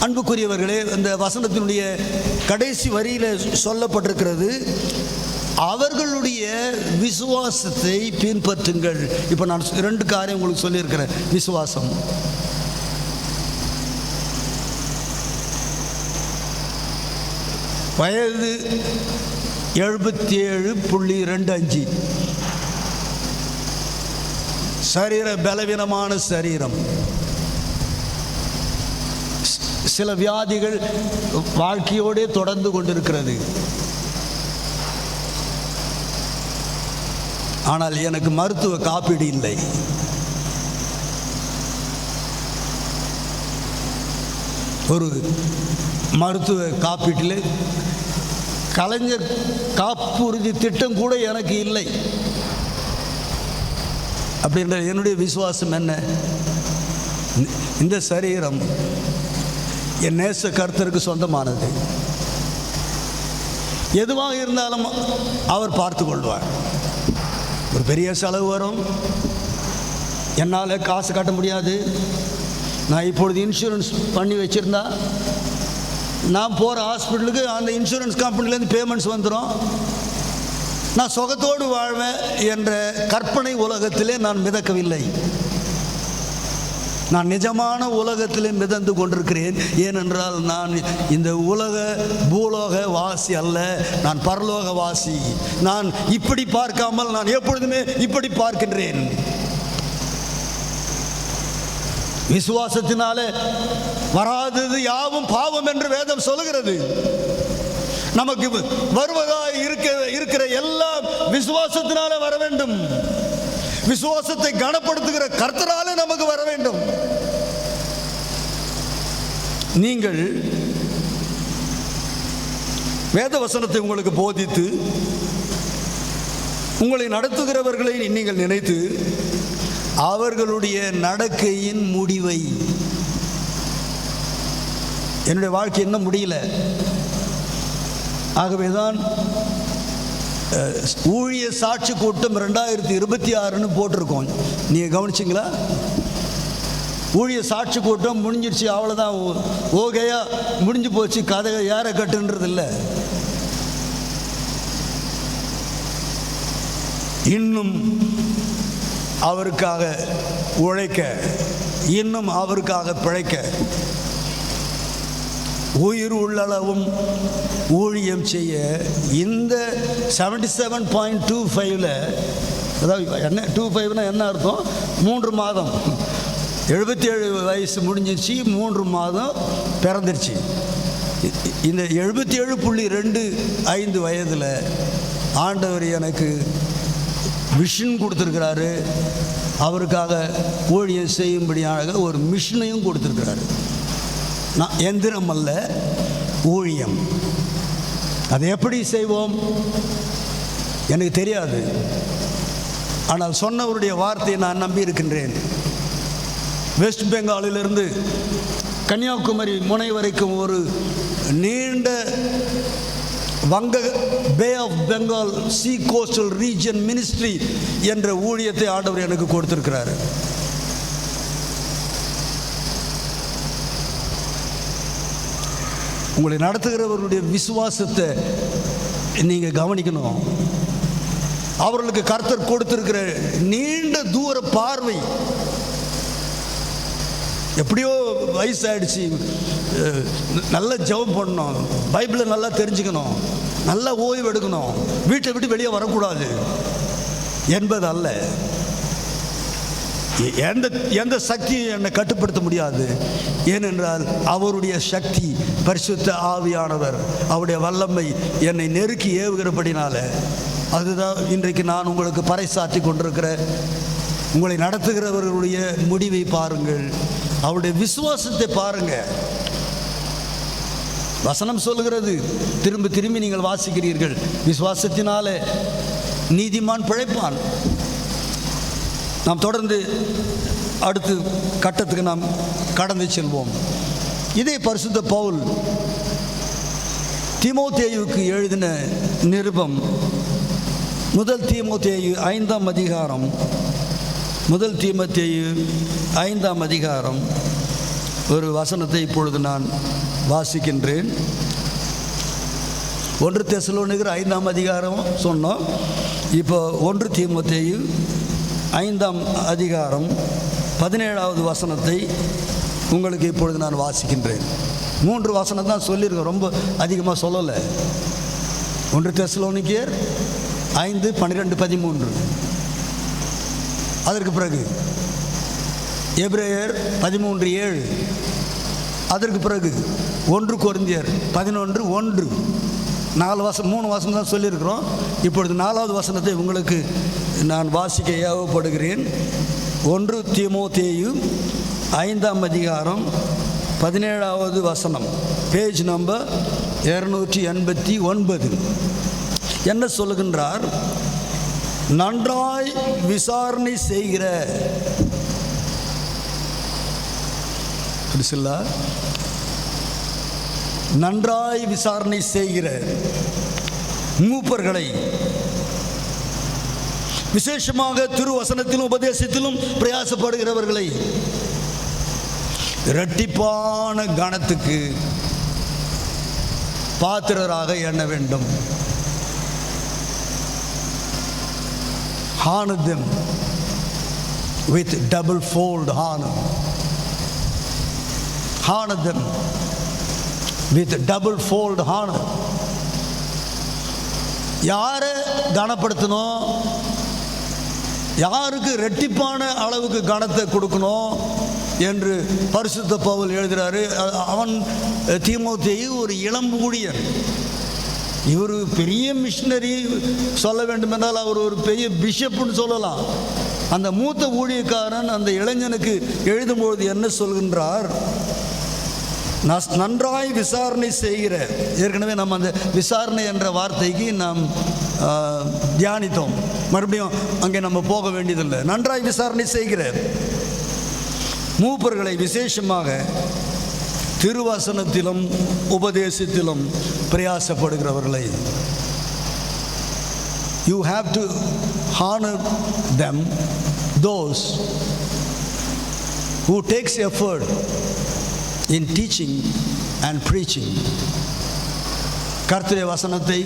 அன்புக்குரியவர்களே, இந்த வசனத்தினுடைய கடைசி வரியில் சொல்லப்பட்டிருக்கிறது, அவர்களுடைய விசுவாசத்தை பின்பற்றுங்கள். இப்போ நான் 2 காரியம் உங்களுக்கு சொல்லியிருக்கிறேன். விசுவாசம், வயது 77.25, சரீர பலவீனமான சரீரம், சில வியாதிகள் வாழ்க்கையோடே தொடர்ந்து கொண்டிருக்கிறது. ஆனால் எனக்கு மருத்துவ காப்பீடு இல்லை. ஒரு மருத்துவ காப்பீட்டில் கலைஞர் காப்புறுதி திட்டம் கூட எனக்கு இல்லை. அப்படின்ற என்னுடைய விசுவாசம் என்ன? இந்த சரீரம் என் நேச கர்த்தருக்கு சொந்தமானது. எதுவாக இருந்தாலும் அவர் பார்த்து கொள்வார். ஒரு பெரிய செலவு வரும், என்னால் காசு கட்ட முடியாது. நான் இப்பொழுது இன்சூரன்ஸ் பண்ணி வச்சுருந்தா நான் போகிற ஹாஸ்பிட்டலுக்கு அந்த இன்சூரன்ஸ் கம்பெனிலேருந்து பேமெண்ட்ஸ் வந்துடும், நான் சுகத்தோடு வாழ்வேன் என்ற கற்பனை உலகத்திலே நான் மிதக்கவில்லை. நான் நிஜமான உலகத்திலே மிதந்து கொண்டிருக்கிறேன். ஏனென்றால் நான் இந்த பூலோக வாசி அல்ல, நான் பரலோக வாசி. நான் இப்படி பார்க்காமல் நான் எப்பொழுதுமே இப்படி பார்க்கின்றேன். விசுவாசத்தினாலே வராதது யாவும் பாவம் என்று வேதம் சொல்லுகிறது. நமக்கு வருவதாய் இருக்கிற எல்லாம் விசுவாசத்தினாலே வர வேண்டும். விசுவாசத்தை கனப்படுத்துகிற கர்த்தராலே நமக்கு வர வேண்டும். நீங்கள் வேத வசனத்தை உங்களுக்கு போதித்து உங்களை நடத்துகிறவர்களை நீங்கள் நினைத்து அவர்களுடைய நடக்கையின் முடிவை, என்னுடைய வாழ்க்கை இன்னும் முடியல, ஆகவேதான் ஊழிய சாட்சி கூட்டம் 2026ன்னு போட்டிருக்கோம். நீங்கள் கவனிச்சிங்களா? ஊழிய சாட்சி கூட்டம் முடிஞ்சிருச்சு, அவ்வளோதான், ஓகேயா முடிஞ்சு போச்சு, கதை யாரை கட்டுன்றது இல்லை. இன்னும் அவருக்காக உழைக்க, இன்னும் அவருக்காக பிழைக்க, உயிர் உள்ளளவும் ஊழியம் செய்ய இந்த 77.25ல், அதாவது என்ன 25னா என்ன அர்த்தம்? 3 மாதம், 77 வயசு முடிஞ்சிருச்சு, 3 மாதம் பிறந்துருச்சு. இந்த 77.25 வயதில் ஆண்டவர் எனக்கு விஷன் கொடுத்துருக்கிறாரு. அவருக்காக ஊழியம் செய்யும்படியாக ஒரு மிஷனையும் கொடுத்துருக்கிறாரு. நான் எந்திரம் அல்ல, ஊழியம். அதை எப்படி செய்வோம் எனக்கு தெரியாது, ஆனால் சொன்னவருடைய வார்த்தையை நான் நம்பி இருக்கின்றேன். வெஸ்ட் பெங்காலிலிருந்து கன்னியாகுமரி முனை வரைக்கும் ஒரு நீண்ட வங்க bay of Bengal sea coastal region ministry என்ற ஊழியத்தை ஆண்டவர் எனக்கு கொடுத்திருக்கிறார். உங்களை நடத்துகிறவர்களுடைய விசுவாசத்தை நீங்கள் கவனிக்கணும். அவர்களுக்கு கர்த்தர் கொடுத்திருக்கிற நீண்ட தூர பார்வை. எப்படியோ வயசாயிடுச்சு, நல்லா ஜெபம் பண்ணணும், பைபிளை நல்லா தெரிஞ்சுக்கணும், நல்லா ஓய்வு எடுக்கணும், வீட்டை விட்டு வெளியே வரக்கூடாது என்பது அல்ல. எந்த சக்தியும் என்னை கட்டுப்படுத்த முடியாது. ஏனென்றால் அவருடைய சக்தி, பரிசுத்த ஆவியானவர், அவருடைய வல்லமை என்னை நெருக்கி ஏவுகிறபடினால, அதுதான் இன்றைக்கு நான் உங்களுக்கு பறைசாற்றி கொண்டிருக்கிற. உங்களை நடத்துகிறவர்களுடைய முடிவை பாருங்கள், அவருடைய விசுவாசத்தை பாருங்கள். வசனம் சொல்லுகிறது, திரும்ப திரும்பி நீங்கள் வாசிக்கிறீர்கள், விசுவாசத்தினாலே நீதிமான் பிழைப்பான். நாம் தொடர்ந்து அடுத்து கட்டத்துக்கு நாம் கடந்து செல்வோம். இதே பரிசுத்த பவுல் தீமோத்தேயுவுக்கு எழுதின நிருபம், 1 தீமோத்தேயு 5ஆம் அதிகாரம், 1 தீமோத்தேயு 5ஆம் அதிகாரம் ஒரு வசனத்தை இப்பொழுது நான் வாசிக்கின்றேன். 1 தெசலோனிக்கர் 5ஆம் அதிகாரம் சொன்னோம். இப்போ 1 தீமோத்தேயு 5ஆம் அதிகாரம் 17வது வசனத்தை உங்களுக்கு இப்பொழுது நான் வாசிக்கின்றேன். 3 வசனம் தான் சொல்லியிருக்கேன், ரொம்ப அதிகமாக சொல்லலை. 1 தெசலோனிக்கர் 5, 12, 13. அதற்கு பிறகு எபிரேயர் 13:7. அதற்கு பிறகு 1 கொரிந்தியர் 11:1. 3 வசனம் தான் சொல்லியிருக்கிறோம். இப்பொழுது 4வது வசனத்தை உங்களுக்கு நான் வாசிக்க ஏவப்படுகிறேன். 1 தீமோத்தேயு 5ஆம் அதிகாரம் 17வது வசனம், பேஜ் நம்பர் 289. என்ன சொல்லுகின்றார்? நன்றாய் விசாரணை செய்கிற, நன்றாய் விசாரணை செய்கிற மூப்பர்களை, விசேஷமாக திருவசனத்திலும் உபதேசத்திலும் பிரயாசப்படுகிறவர்களை இரட்டிப்பான கனத்துக்கு பாத்திரராக எண்ண வேண்டும். Honor them with double fold honor. Honor them with double fold honor. யாரை கனப்படுத்தணும், யாருக்கு இரட்டிப்பான அளவுக்கு கனத்தை கொடுக்கணும் என்று பரிசுத்த பவுல் எழுதுகிறாரு. அவன் தீமோத்தேயு ஒரு இளம் ஊழியர். இவர் பெரிய மிஷினரி சொல்ல வேண்டுமென்றால் அவர் ஒரு பெரிய பிஷப்னு சொல்லலாம். அந்த மூத்த ஊழியக்காரன் அந்த இளைஞனுக்கு எழுதும்பொழுது என்ன சொல்கின்றார்? நன்றாய் விசாரணை செய்கிற, ஏற்கனவே நம்ம அந்த விசாரணை என்ற வார்த்தைக்கு நாம் தியானித்தோம். மறுபடியும் அங்கே நம்ம போக வேண்டியதில்லை. நன்றாய் விசாரணை செய்கிற மூப்பர்களை, விசேஷமாக திருவசனத்திலும் உபதேசத்திலும் பிரயாசப்படுகிறவர்களை, you have to honor them, those who takes effort in teaching and preaching. கர்த்தருடைய வசனத்தை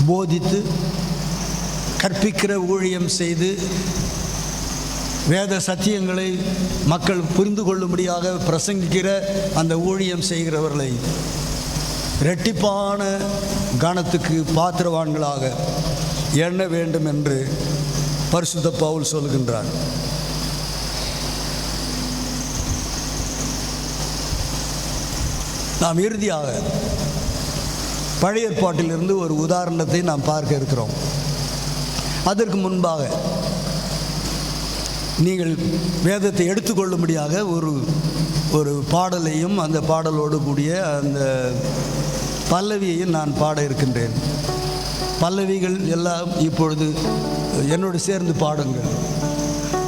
போதித்து கற்பிக்கிற ஊழியம் செய்து வேத சத்தியங்களை மக்கள் புரிந்து கொள்ளும்படியாக பிரசங்கிக்கிற அந்த ஊழியம் செய்கிறவர்களை இரட்டிப்பான கனத்துக்கு பாத்திரவான்களாக எண்ண வேண்டும் என்று பரிசுத்த பவுல் சொல்கின்றார். நாம் இறுதியாக பழைய ஏற்பாட்டிலிருந்து ஒரு உதாரணத்தை நாம் பார்க்க இருக்கிறோம். அதற்கு முன்பாக நீங்கள் வேதத்தை எடுத்துக்கொள்ளும்படியாக ஒரு பாடலையும் அந்த பாடலோடு கூடிய அந்த பல்லவியையும் நான் பாட இருக்கின்றேன். பல்லவிகள் எல்லாம் இப்பொழுது என்னோடு சேர்ந்து பாடுங்கள்.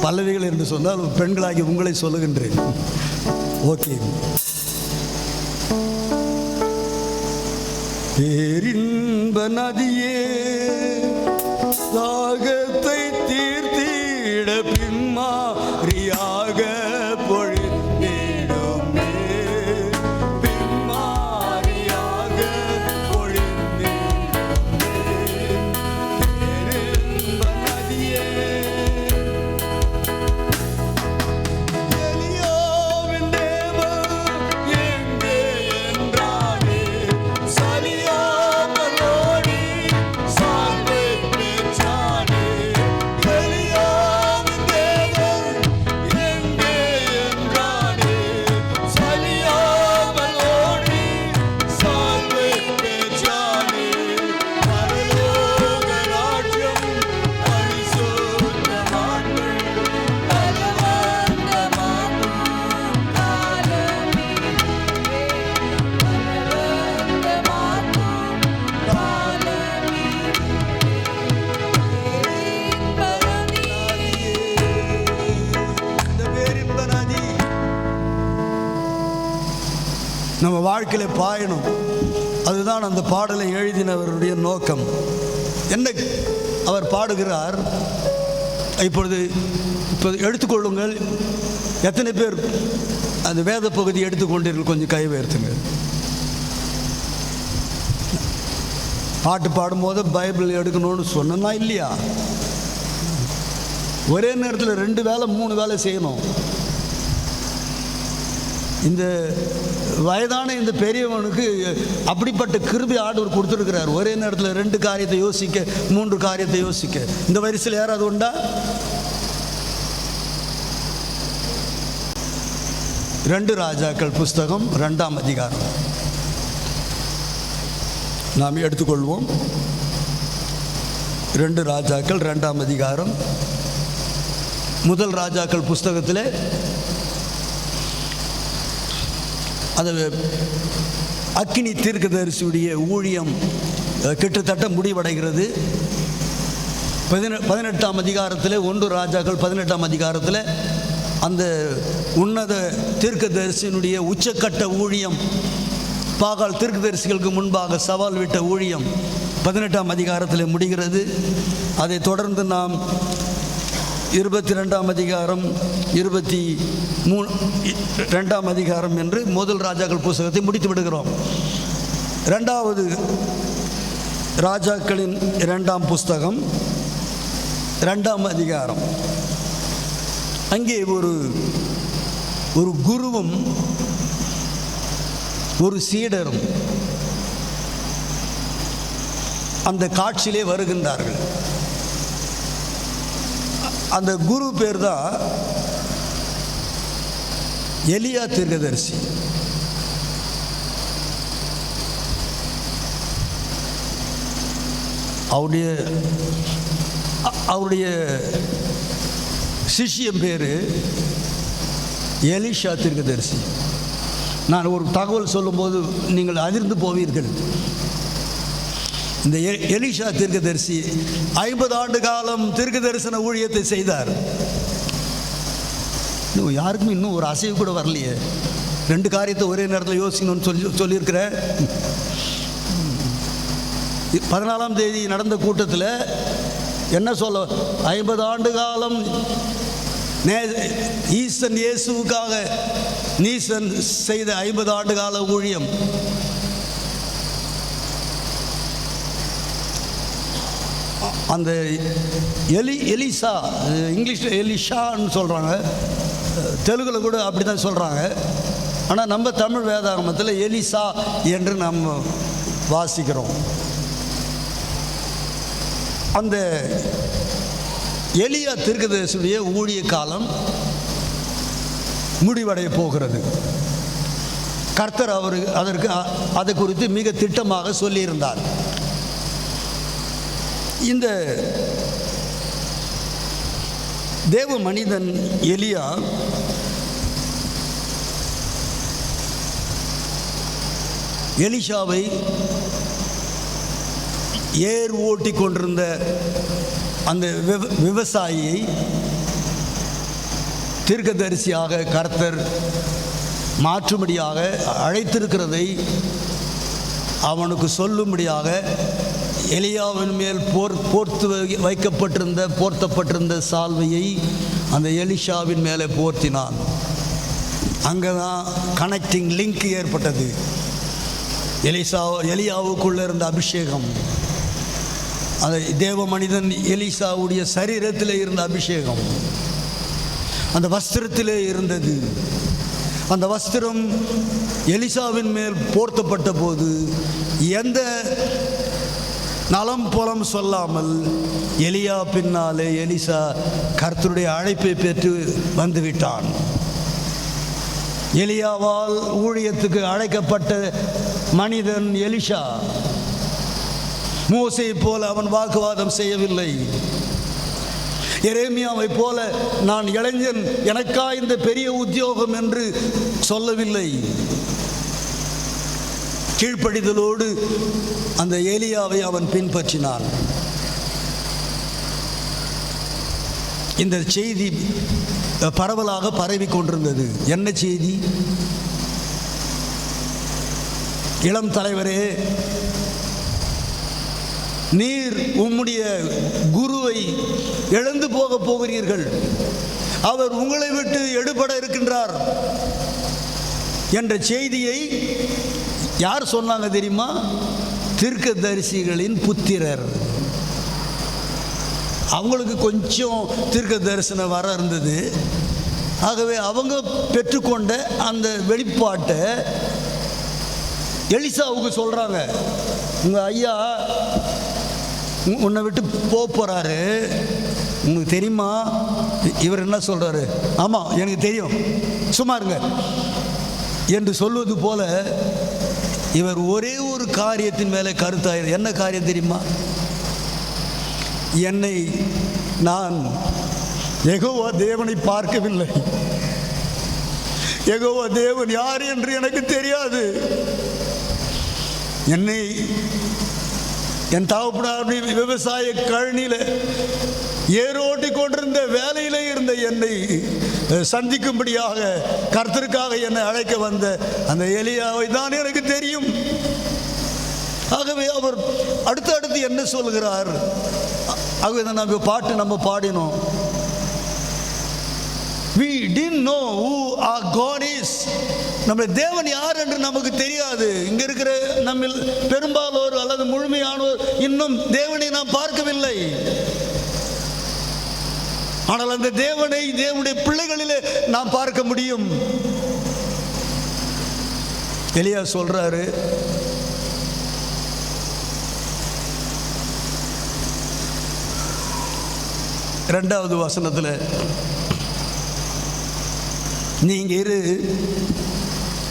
பல்லவிகள் என்று சொன்னால் பெண்களாகி உங்களை சொல்லுகின்றேன். ஓகே. பேரின்ப நதியே தாகத்தை தீர்த்திட பின்மாரியாக பொழிந்திடுமே, பின்மாரியாக பொழிந்திடுமே. பேரின்ப நதியே எலியாவின் தேவன் எங்கே என்றானே, சலியாமல் ஓடி சால்வை பெற்றானே. எலியாவின் தேவன் எங்கே என்றானே, சலியாமல் ஓடி சால்வை பெற்றானே. பரலோக ராஜ்யம் பரிசுத்தவான்கள் இந்த பேரின்ப நதி நம்ம வாழ்க்கையில் பாயணும். அதுதான் அந்த பாடலை எழுதினவருடைய நோக்கம். என்ன அவர் பாடுகிறார்? இப்பொழுது எடுத்துக்கொள்ளுங்கள். எத்தனை பேர் அந்த வேத பகுதி எடுத்துக்கொண்டீர்கள்? கொஞ்சம் கை உயர்த்துங்க. பாட்டு பாடும்போது பைபிள் எடுக்கணும்னு சொன்னா இல்லையா? ஒரே நேரத்தில் 2 வேலை 3 வேலை செய்யணும். இந்த வயதான இந்த பெரியவனுக்கு அப்படிப்பட்ட கிருபை ஆண்டவர் கொடுத்துருக்கிறார். ஒரே நேரத்தில் 2 காரியத்தை யோசிக்க, 3 காரியத்தை யோசிக்க. இந்த வரிசையில் யாராவது உண்டா? 2 ராஜாக்கள் புஸ்தகம் 2ஆம் அதிகாரம் நாம் எடுத்துக்கொள்வோம். 2 ராஜாக்கள் 2ஆம் அதிகாரம். முதல் ராஜாக்கள் புஸ்தகத்தில் அந்த அக்கினி தீர்க்கதரிசியுடைய ஊழியம் கிட்டத்தட்ட முடிவடைகிறது. 18ஆம் அதிகாரத்தில் 1 ராஜாக்கள் 18ஆம் அதிகாரத்தில் அந்த உன்னத தீர்க்கதரிசியினுடைய உச்சக்கட்ட ஊழியம், பாகால் தீர்க்கதரிசிகளுக்கு முன்பாக சவால் விட்ட ஊழியம் 18ஆம் அதிகாரத்தில் முடிகிறது. அதை தொடர்ந்து நாம் 22ஆம் அதிகாரம் 22ஆம் அதிகாரம் என்று முதல் ராஜாக்கள் புஸ்தகத்தை முடித்து விடுகிறோம். 2வது ராஜாக்களின் 2ஆம் புஸ்தகம் 2ஆம் அதிகாரம். அங்கே ஒரு குருவும் ஒரு சீடரும் அந்த காட்சியிலே வருகின்றார்கள். அந்த குரு பேர் தான் எலியா தீர்க்கதரிசி. அவருடைய சிஷ்யம் பேர் எலிஷா தீர்க்கதரிசி. நான் ஒரு தகவல் சொல்லும்போது நீங்கள் அதிர்ந்து போவீர்கள். இந்த எலிஷா தீர்க்கதரிசி 50 ஆண்டு காலம் தீர்க்க தரிசன ஊழியத்தை செய்தார். யாருக்கும் இன்னும் ஒரு அசைவு கூட வரலையே. 2 காரியத்தை ஒரே நேரத்தில் யோசிக்கணும்னு சொல்லியிருக்கிறேன். 14ஆம் தேதி நடந்த கூட்டத்தில் என்ன சொல்ல, 50 ஆண்டு காலம் ஈசன் இயேசுவுக்காக நீசன் செய்த 50 ஆண்டு கால ஊழியம். அந்த எலிசா, இங்கிலீஷில் எலிஷான்னு சொல்கிறாங்க, தெலுங்கில் கூட அப்படி தான் சொல்கிறாங்க. ஆனால் நம்ம தமிழ் வேதாகமத்தில் எலிசா என்று நம்ம வாசிக்கிறோம். அந்த எலியா தீர்க்கதரிசியுடைய ஊழிய காலம் முடிவடைய போகிறது. கர்த்தர் அதற்கு அதை குறித்து மிக திட்டமாக சொல்லியிருந்தார். இந்த தேவ மனிதன் எலியா எலிஷாவை ஏர் ஓட்டி கொண்டிருந்த அந்த விவசாயியை தீர்க்கதரிசியாக கர்த்தர் மாற்றும்படியாக அழைத்திருக்கிறதை அவனுக்கு சொல்லும்படியாக எலியாவின் மேல் போர்த்தப்பட்டிருந்த சால்வையை அந்த எலிஷாவின் மேலே போர்த்தினான். அங்கே தான் கனெக்டிங் லிங்க் ஏற்பட்டது. எலியாவுக்குள்ளே இருந்த அபிஷேகம், அந்த தேவ மனிதன் எலிசாவுடைய சரீரத்தில் இருந்த அபிஷேகம் அந்த வஸ்திரத்திலே இருந்தது. அந்த வஸ்திரம் எலிசாவின் மேல் போர்த்தப்பட்ட போது எந்த நலம் புலம் சொல்லாமல் எலியா பின்னாலே எலிசா கர்த்தருடைய அழைப்பை பெற்று வந்துவிட்டான். எலியாவால் ஊழியத்துக்கு அழைக்கப்பட்ட மனிதன் எலிஷா. மோசேயை போல அவன் வாக்குவாதம் செய்யவில்லை. எரேமியாவை போல நான் இளைஞன், எனக்கா இந்த பெரிய உத்தியோகம் என்று சொல்லவில்லை. கீழ்ப்படிதலோடு அந்த எலியாவை அவன் பின்பற்றினான். இந்த செய்தி பரவலாக பரவி கொண்டிருந்தது. என்ன செய்தி? இளம் தலைவரே, நீர் உம்முடைய குருவை இழந்து போக போகிறீர்கள், அவர் உங்களை விட்டு எடுபட இருக்கின்றார் என்ற செய்தியை யார் சொன்னாங்க தெரியுமா? தீர்க்கதரிசிகளின் புத்திரர். அவங்களுக்கு கொஞ்சம் தீர்க்க தரிசனம் வர இருந்தது. ஆகவே அவங்க பெற்றுக்கொண்ட அந்த வெளிப்பாட்டை எலிசாவுக்கு சொல்கிறாங்க. உங்கள் ஐயா உன்னை விட்டு போகிறாரு, உங்களுக்கு தெரியுமா? இவர் என்ன சொல்கிறாரு? ஆமாம் எனக்கு தெரியும், சும்மா இருங்க என்று சொல்வது போல இவர் ஒரே ஒரு காரியத்தின் மேலே கருத்தாயிரு. என்ன காரியம் தெரியுமா? என்னை நான் யெகோவா தேவனை பார்க்கவில்லை, யெகோவா தேவன் யார் என்று எனக்கு தெரியாது. என்னை என் தகப்பனாருடைய விவசாய கழனியில ஏரோட்டி கொண்டிருந்த வேலையில இருந்த என்னை சந்திக்கும்படியாக கர்த்தருக்காக என்னை அழைக்க வந்த அந்த எலியாவை தான் எனக்கு தெரியும். ஆகவே அவர் அடுத்து என்ன சொல்கிறார்? ஆகவே தான் நம்ம பாட்டு நம்ம பாடினோம். We didn't know who our God is. நம்ம தேவன் யார் என்று நமக்கு தெரியாது. இங்க இருக்கிற நம்ம பெரும்பாலோர் அல்லது முழுமையானோர் இன்னும் தேவனை நாம் பார்க்கவில்லை. ஆனால் அந்த தேவனை தேவனுடைய பிள்ளைகளிலே நாம் பார்க்க முடியும். எலியா சொல்றாரு, இரண்டாவது வசனத்தில், நீங்க இரு,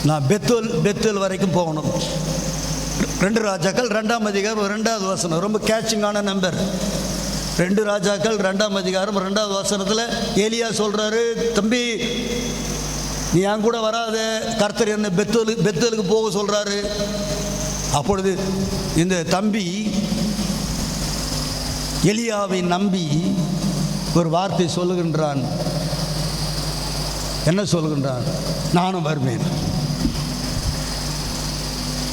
நான் பெத்தேல் வரைக்கும் போகணும். 2 ராஜாக்கள் 2ஆம் அதிகாரம் 2வது வசனம், ரொம்ப கேட்சிங்கான நம்பர். 2 ராஜாக்கள் 2ஆம் அதிகாரம் 2வது வசனத்தில் எலியா சொல்றாரு, தம்பி நீ என் கூட வராத, கர்த்தர் என்ன பெத்தேலுக்கு போக சொல்றாரு. அப்பொழுது இந்த தம்பி எலியாவை நம்பி ஒரு வார்த்தை சொல்லுகின்றான். என்ன சொல்லுகின்றான்? நானும் வருவேன்.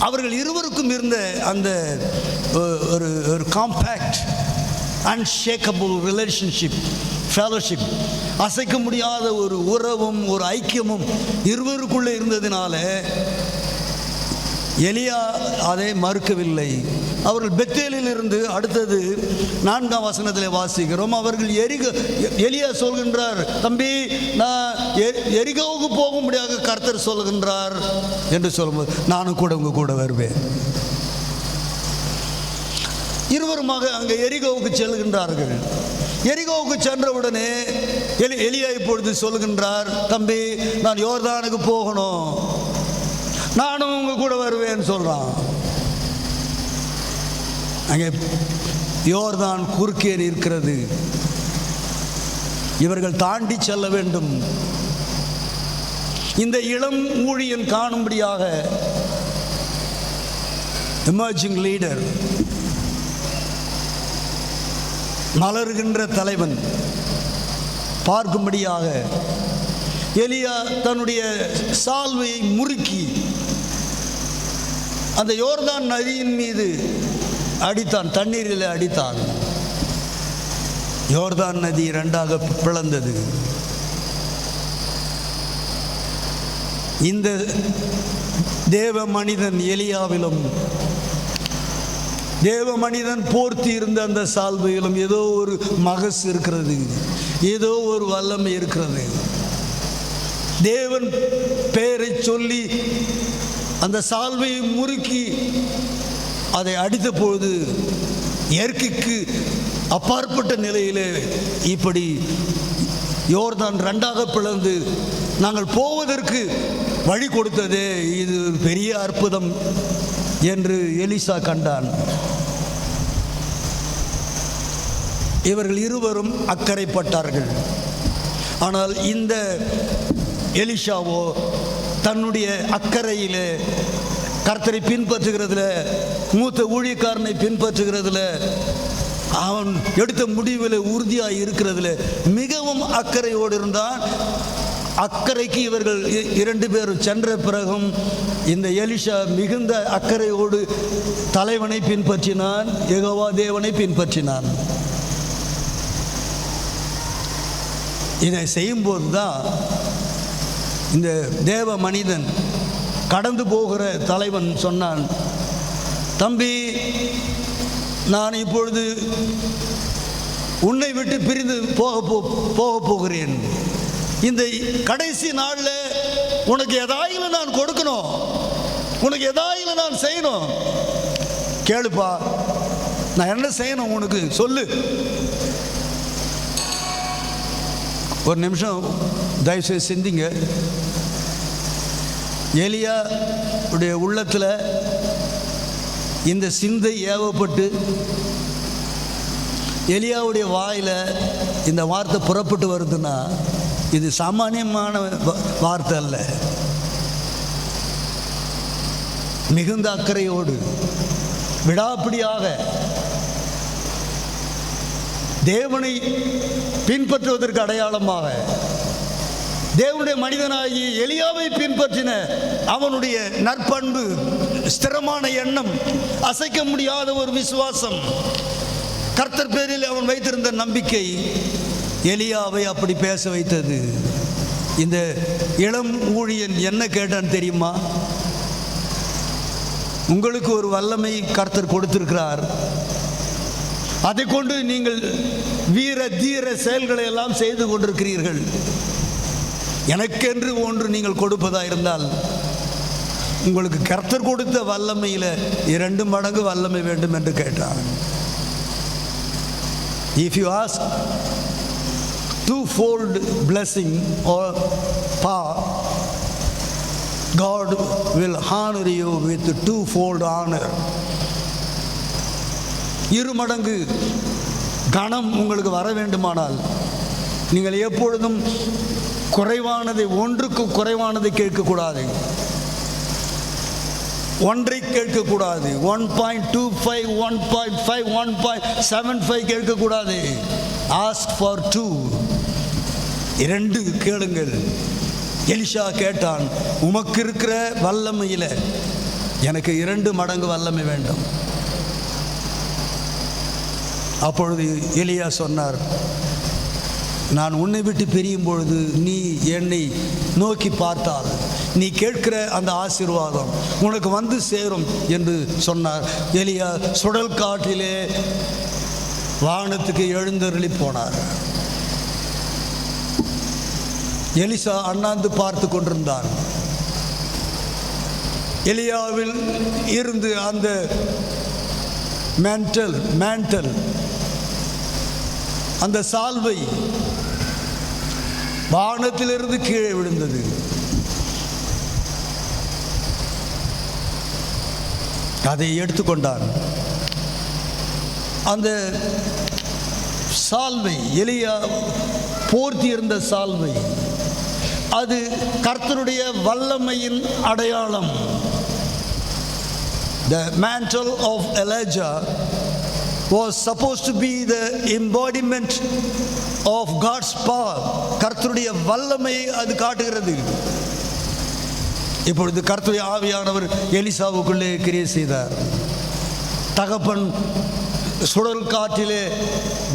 அவர்கள் இருவருக்கும் இருந்த அந்த ஒரு காம்பேக்ட் அன்ஷேக்கபிள் ரிலேஷன்ஷிப், ஃபெலோஷிப், அசைக்க முடியாத ஒரு உறவும் ஒரு ஐக்கியமும் இருவருக்குள்ளே இருந்ததினால எலியா அதை மறுக்கவில்லை. அவர்கள் பெத்தேலில் இருந்து அடுத்தது 4ஆம் வசனத்தில் வாசிக்கிறோம். அவர்கள் எலியா சொல்கின்றார், தம்பி நான் எரிகோவுக்கு போகும்படியாக கர்த்தர் சொல்கின்றார் என்று சொல்லும்போது, நானும் கூட உங்க கூட வருவேன். இருவருமாக அங்கே எரிகோவுக்கு செல்கின்றார்கள். எரிகோவுக்கு சென்றவுடனே எலியா இப்பொழுது சொல்கின்றார், தம்பி நான் யோர்தானுக்கு போகணும், நானும் உங்க கூட வருவேன்னு சொல்றான். அங்கே யோர்தான் குறுக்கே இருக்கிறது. இவர்கள் தாண்டி செல்ல வேண்டும். இந்த இளம் ஊழியன் காணும்படியாக எமர்ஜிங் லீடர், மலர்கின்ற தலைவன் பார்க்கும்படியாக எலியா தன்னுடைய சால்வையை முறுக்கி அந்த யோர்தான் நதியின் மீது அடித்தான், தண்ணீரில் அடித்தான். யோர்தான் நதி இரண்டாக பிளந்தது. இந்த தேவ மனிதன் எலியாவிலும் தேவ மனிதன் போர்த்தி இருந்த அந்த சால்வையிலும் ஏதோ ஒரு மகசு இருக்கிறது, ஏதோ ஒரு வல்லமை இருக்கிறது. தேவன் பெயரை சொல்லி அந்த சால்வையை முறுக்கி அதை அடித்த பொழுது இயற்கைக்கு அப்பாற்பட்ட நிலையிலே இப்படி யோர்தான் ரெண்டாக பிளந்து நாங்கள் போவதற்கு வழி கொடுத்ததே இது பெரிய அற்புதம் என்று எலிசா கண்டான். இவர்கள் இருவரும் அக்கறைப்பட்டார்கள். ஆனால் இந்த எலிஷாவோ தன்னுடைய அக்கறையிலே கர்த்தரை பின்பற்றுகிறதுல, மூத்த ஊழியக்காரனை பின்பற்றுகிறதுல, அவன் எடுத்த முடிவில் உறுதியாக இருக்கிறதுல மிகவும் அக்கறையோடு இருந்தான். அக்கறைக்கு இவர்கள் 2 பேரும் சென்ற பிறகும் இந்த எலிஷா மிகுந்த அக்கறையோடு தலைவனை பின்பற்றினான், யெகோவா தேவனை பின்பற்றினான். இதை செய்யும்போது தான் இந்த தேவ மனிதன் கடந்து போகிற தலைவன் சொன்னான், தம்பி நான் இப்பொழுது உன்னை விட்டு பிரிந்து போக போகிறேன். இந்த கடைசி நாளில் உனக்கு எதாயிலும் நான் கொடுக்கணும், உனக்கு எதாயிலும் நான் செய்யணும். கேளுப்பா, நான் என்ன செய்யணும் உனக்கு சொல்லு. ஒரு நிமிஷம் தயவுசெய்து சிந்திங்க. எலியா உடைய உள்ளத்தில் இந்த சிந்தை ஏவப்பட்டு எலியாவுடைய வாயில் இந்த வார்த்தை புறப்பட்டு வருதுன்னா இது சாமானியமான வார்த்தை அல்ல. மிகுந்த அக்கறையோடு விடாப்பிடியாக தேவனை பின்பற்றுவதற்கு அடையாளமாக தேவனுடைய மனிதனாகி எலியாவை பின்பற்றின அவனுடைய நற்பண்பு, ஸ்திரமான எண்ணம், அசைக்க முடியாத ஒரு விசுவாசம், கர்த்தர் பேரில் அவன் வைத்திருந்த நம்பிக்கை எலியாவை அப்படி பேச வைத்தது. இந்த இளம் ஊழியன் என்ன கேட்டான் தெரியுமா? உங்களுக்கு ஒரு வல்லமை கர்த்தர் கொடுத்திருக்கிறார், அதை கொண்டு நீங்கள் வீர தீர செயல்களை எல்லாம் செய்து கொண்டிருக்கிறீர்கள். எனக்கென்று ஒன்று நீங்கள் கொடுப்பதா இருந்தால் உங்களுக்கு கர்த்தர் கொடுத்த வல்லமையில் 2 மடங்கு வல்லமை வேண்டும் என்று கேட்டார். If you ask twofold blessing or power, God will honor you with twofold honor. 2 மடங்கு கணம் உங்களுக்கு வர வேண்டுமானால் நீங்கள் எப்பொழுதும் குறைவானதை, ஒன்றுக்கு குறைவானதை கேட்கக்கூடாது. ஒன்றை கேட்கக்கூடாது. 1.25, 1.5, 1.75 கேட்கக்கூடாது. Ask for 2. 2 கேளுங்கள். எலிஷா கேட்டான், உமக்கு இருக்கிற வல்லமையில் எனக்கு 2 மடங்கு வல்லமை வேண்டும். அப்பொழுது எலியா சொன்னார், நான் உன்னை விட்டு பிரியும் பொழுது நீ என்னை நோக்கி பார்த்தால் நீ கேட்கிற அந்த ஆசீர்வாதம் உனக்கு வந்து சேரும் என்று சொன்னார். எலியா சுடல் காட்டிலே வானத்துக்கு எழுந்தருளி போனார். எலிசா அண்ணாந்து பார்த்து கொண்டிருந்தான். எலியாவில் இருந்து அந்த மேண்டல் அந்த சால்வை வானத்திலிருந்து கீழே விழுந்தது. அதை எடுத்துக்கொண்டான். அந்த சால்வை, எலியா போர்த்தி இருந்த சால்வை, அது கர்த்தருடைய வல்லமையின் அடையாளம். The mantle of Elijah was supposed to be the embodiment of God's power. கர்த்தருடைய வல்லமையை அது காட்டுகிறது. இப்பொழுது கர்த்தருடைய ஆவியானவர் எலிசாவுக்குள்ளே கிரியை செய்தார். தகப்பன் சுழல் காற்றிலே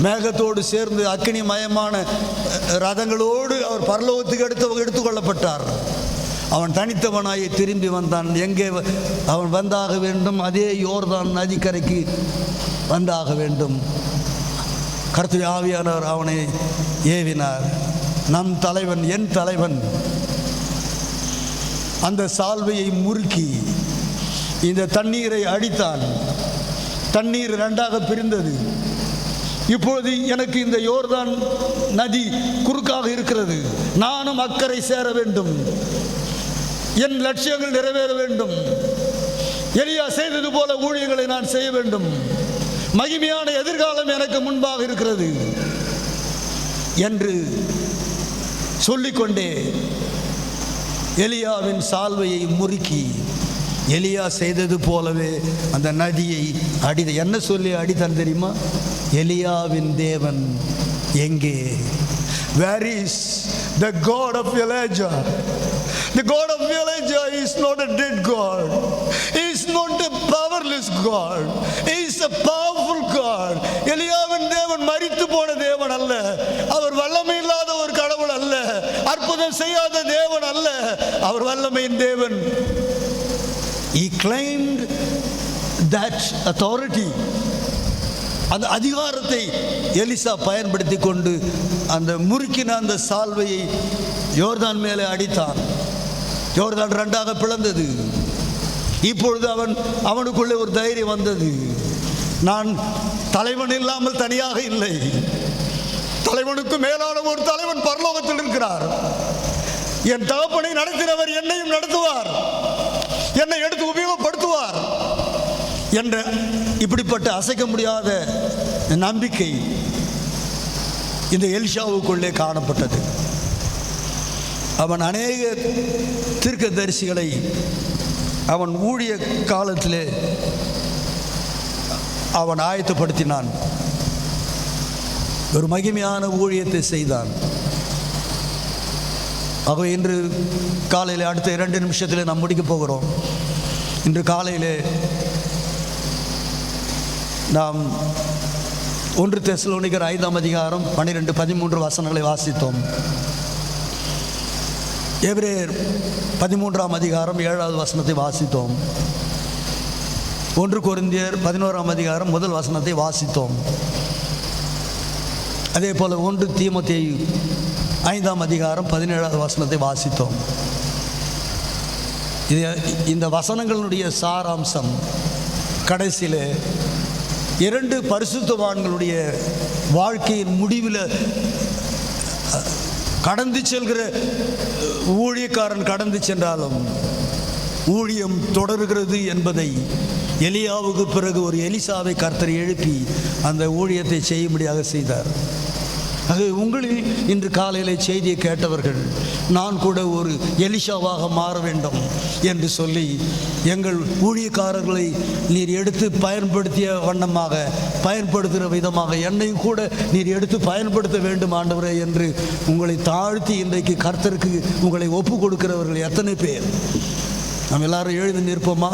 மேகத்தோடு சேர்ந்து அக்கினிமயமான ரதங்களோடு அவர் பரலோகத்துக்கு எடுத்துக்கொள்ளப்பட்டார். அவன் தனித்தவனாய் திரும்பி வந்தான். எங்கே அவன் வந்தாக வேண்டும்? அதே யோர்தான் நதிக்கரைக்கு வந்தாக வேண்டும். கர்த்தருடைய ஆவியானவர் அவனை ஏவினார். நம் தலைவன், என் தலைவன் அந்த சால்வையை முறுக்கி இந்த தண்ணீரை அடித்தான். தண்ணீர் 2ஆக பிரிந்தது. இப்பொழுது எனக்கு இந்த யோர்தான் நதி குறுக்காக இருக்கிறது. நானும் அக்கறை சேர வேண்டும். என் லட்சியங்கள் நிறைவேற வேண்டும். எலியா செய்தது போல ஊழியர்களை நான் செய்ய வேண்டும். மகிமையான எதிர்காலம் எனக்கு முன்பாக இருக்கிறது என்று சொல்லிக்கொண்டே எலியாவின் சால்வையை முறுக்கி எலியா செய்தது போலவே அந்த நதியை என்ன சொல்லி அடித்தான் தெரியுமா? எலியாவின் தேவன் எங்கே? Where is the God of Elijah? The God of Elijah is not a dead God. He is not a powerless God. He is a powerful God. எலியாவின் தேவன் மரித்து போன தேவன் அல்ல. அவர் வல்லமை இல்லாத ஒரு கடவுள் அல்ல. அற்புதம் செய்யாத தேவன் அல்ல. அவர் வல்லமையின் தேவன். He claimed that authority. அந்த அதிகாரத்தை எலிசா பயன்படுத்தி கொண்டு அந்த முறுக்கின அந்த சால்வையை யோர்தான் மேலே அடித்தான். யோர்தான் 2ஆக பிளந்தது. இப்பொழுது அவனுக்குள்ளே ஒரு தைரியம் வந்தது. நான் தலைவன் இல்லாமல் தனியாக இல்லை. தலைவனுக்கு மேலான ஒரு தலைவன் பரலோகத்தில் இருக்கிறார். என் தகப்பனை நடத்தினவர் என்னையும் நடத்துவார், என்னை எடுத்து உபயோகப்படுத்துவார் என்ற இப்படிப்பட்ட அசைக்க முடியாத நம்பிக்கை இந்த எலிஷாவுக்குள்ளே காணப்பட்டது. அவன் அநேக தீர்க்கதரிசிகளை அவன் ஊழிய காலத்திலே அவன் ஆயத்தப்படுத்தினான். ஒரு மகிமையான ஊழியத்தை செய்தான். ஆகவே இன்று காலையில் அடுத்த 2 நிமிஷத்தில் நாம் முடிக்க போகிறோம். இன்று காலையிலே நாம் 1 தெசலோனிக்கர் 5ஆம் அதிகாரம் 12, 13 வசனங்களை வாசித்தோம். எபிரேயர் 13ஆம் அதிகாரம் 7வது வசனத்தை வாசித்தோம். 1 கொரிந்தியர் 11ஆம் அதிகாரம் 1 வசனத்தை வாசித்தோம். அதே போல் 1 தீமோத்தேயு 5ஆம் அதிகாரம் 17வது வசனத்தை வாசித்தோம். இந்த வசனங்களுடைய சாராம்சம் கடைசியில் 2 பரிசுத்தவான்களுடைய வாழ்க்கையின் முடிவில் கடந்து செல்கிற ஊழியக்காரன் கடந்து சென்றாலும் ஊழியம் தொடர்கிறது என்பதை எலியாவுக்கு பிறகு ஒரு எலிசாவை கர்த்தர் எழுப்பி அந்த ஊழியத்தை செய்யும்படியாக செய்தார். அது உங்களில் இன்று காலையில் செய்தியை கேட்டவர்கள் நான் கூட ஒரு எலிஷாவாக மாற வேண்டும் என்று சொல்லி எங்கள் ஊழியக்காரர்களை நீர் எடுத்து பயன்படுத்திய வண்ணமாக பயன்படுத்துகிற விதமாக என்னையும் கூட நீர் எடுத்து பயன்படுத்த வேண்டும் ஆண்டவரே என்று உங்களை தாழ்த்தி இன்றைக்கு கர்த்தருக்கு உங்களை ஒப்பு கொடுக்கிறவர்கள் எத்தனை பேர்? நாம் எல்லாரும் எழுந்து நிற்போமா?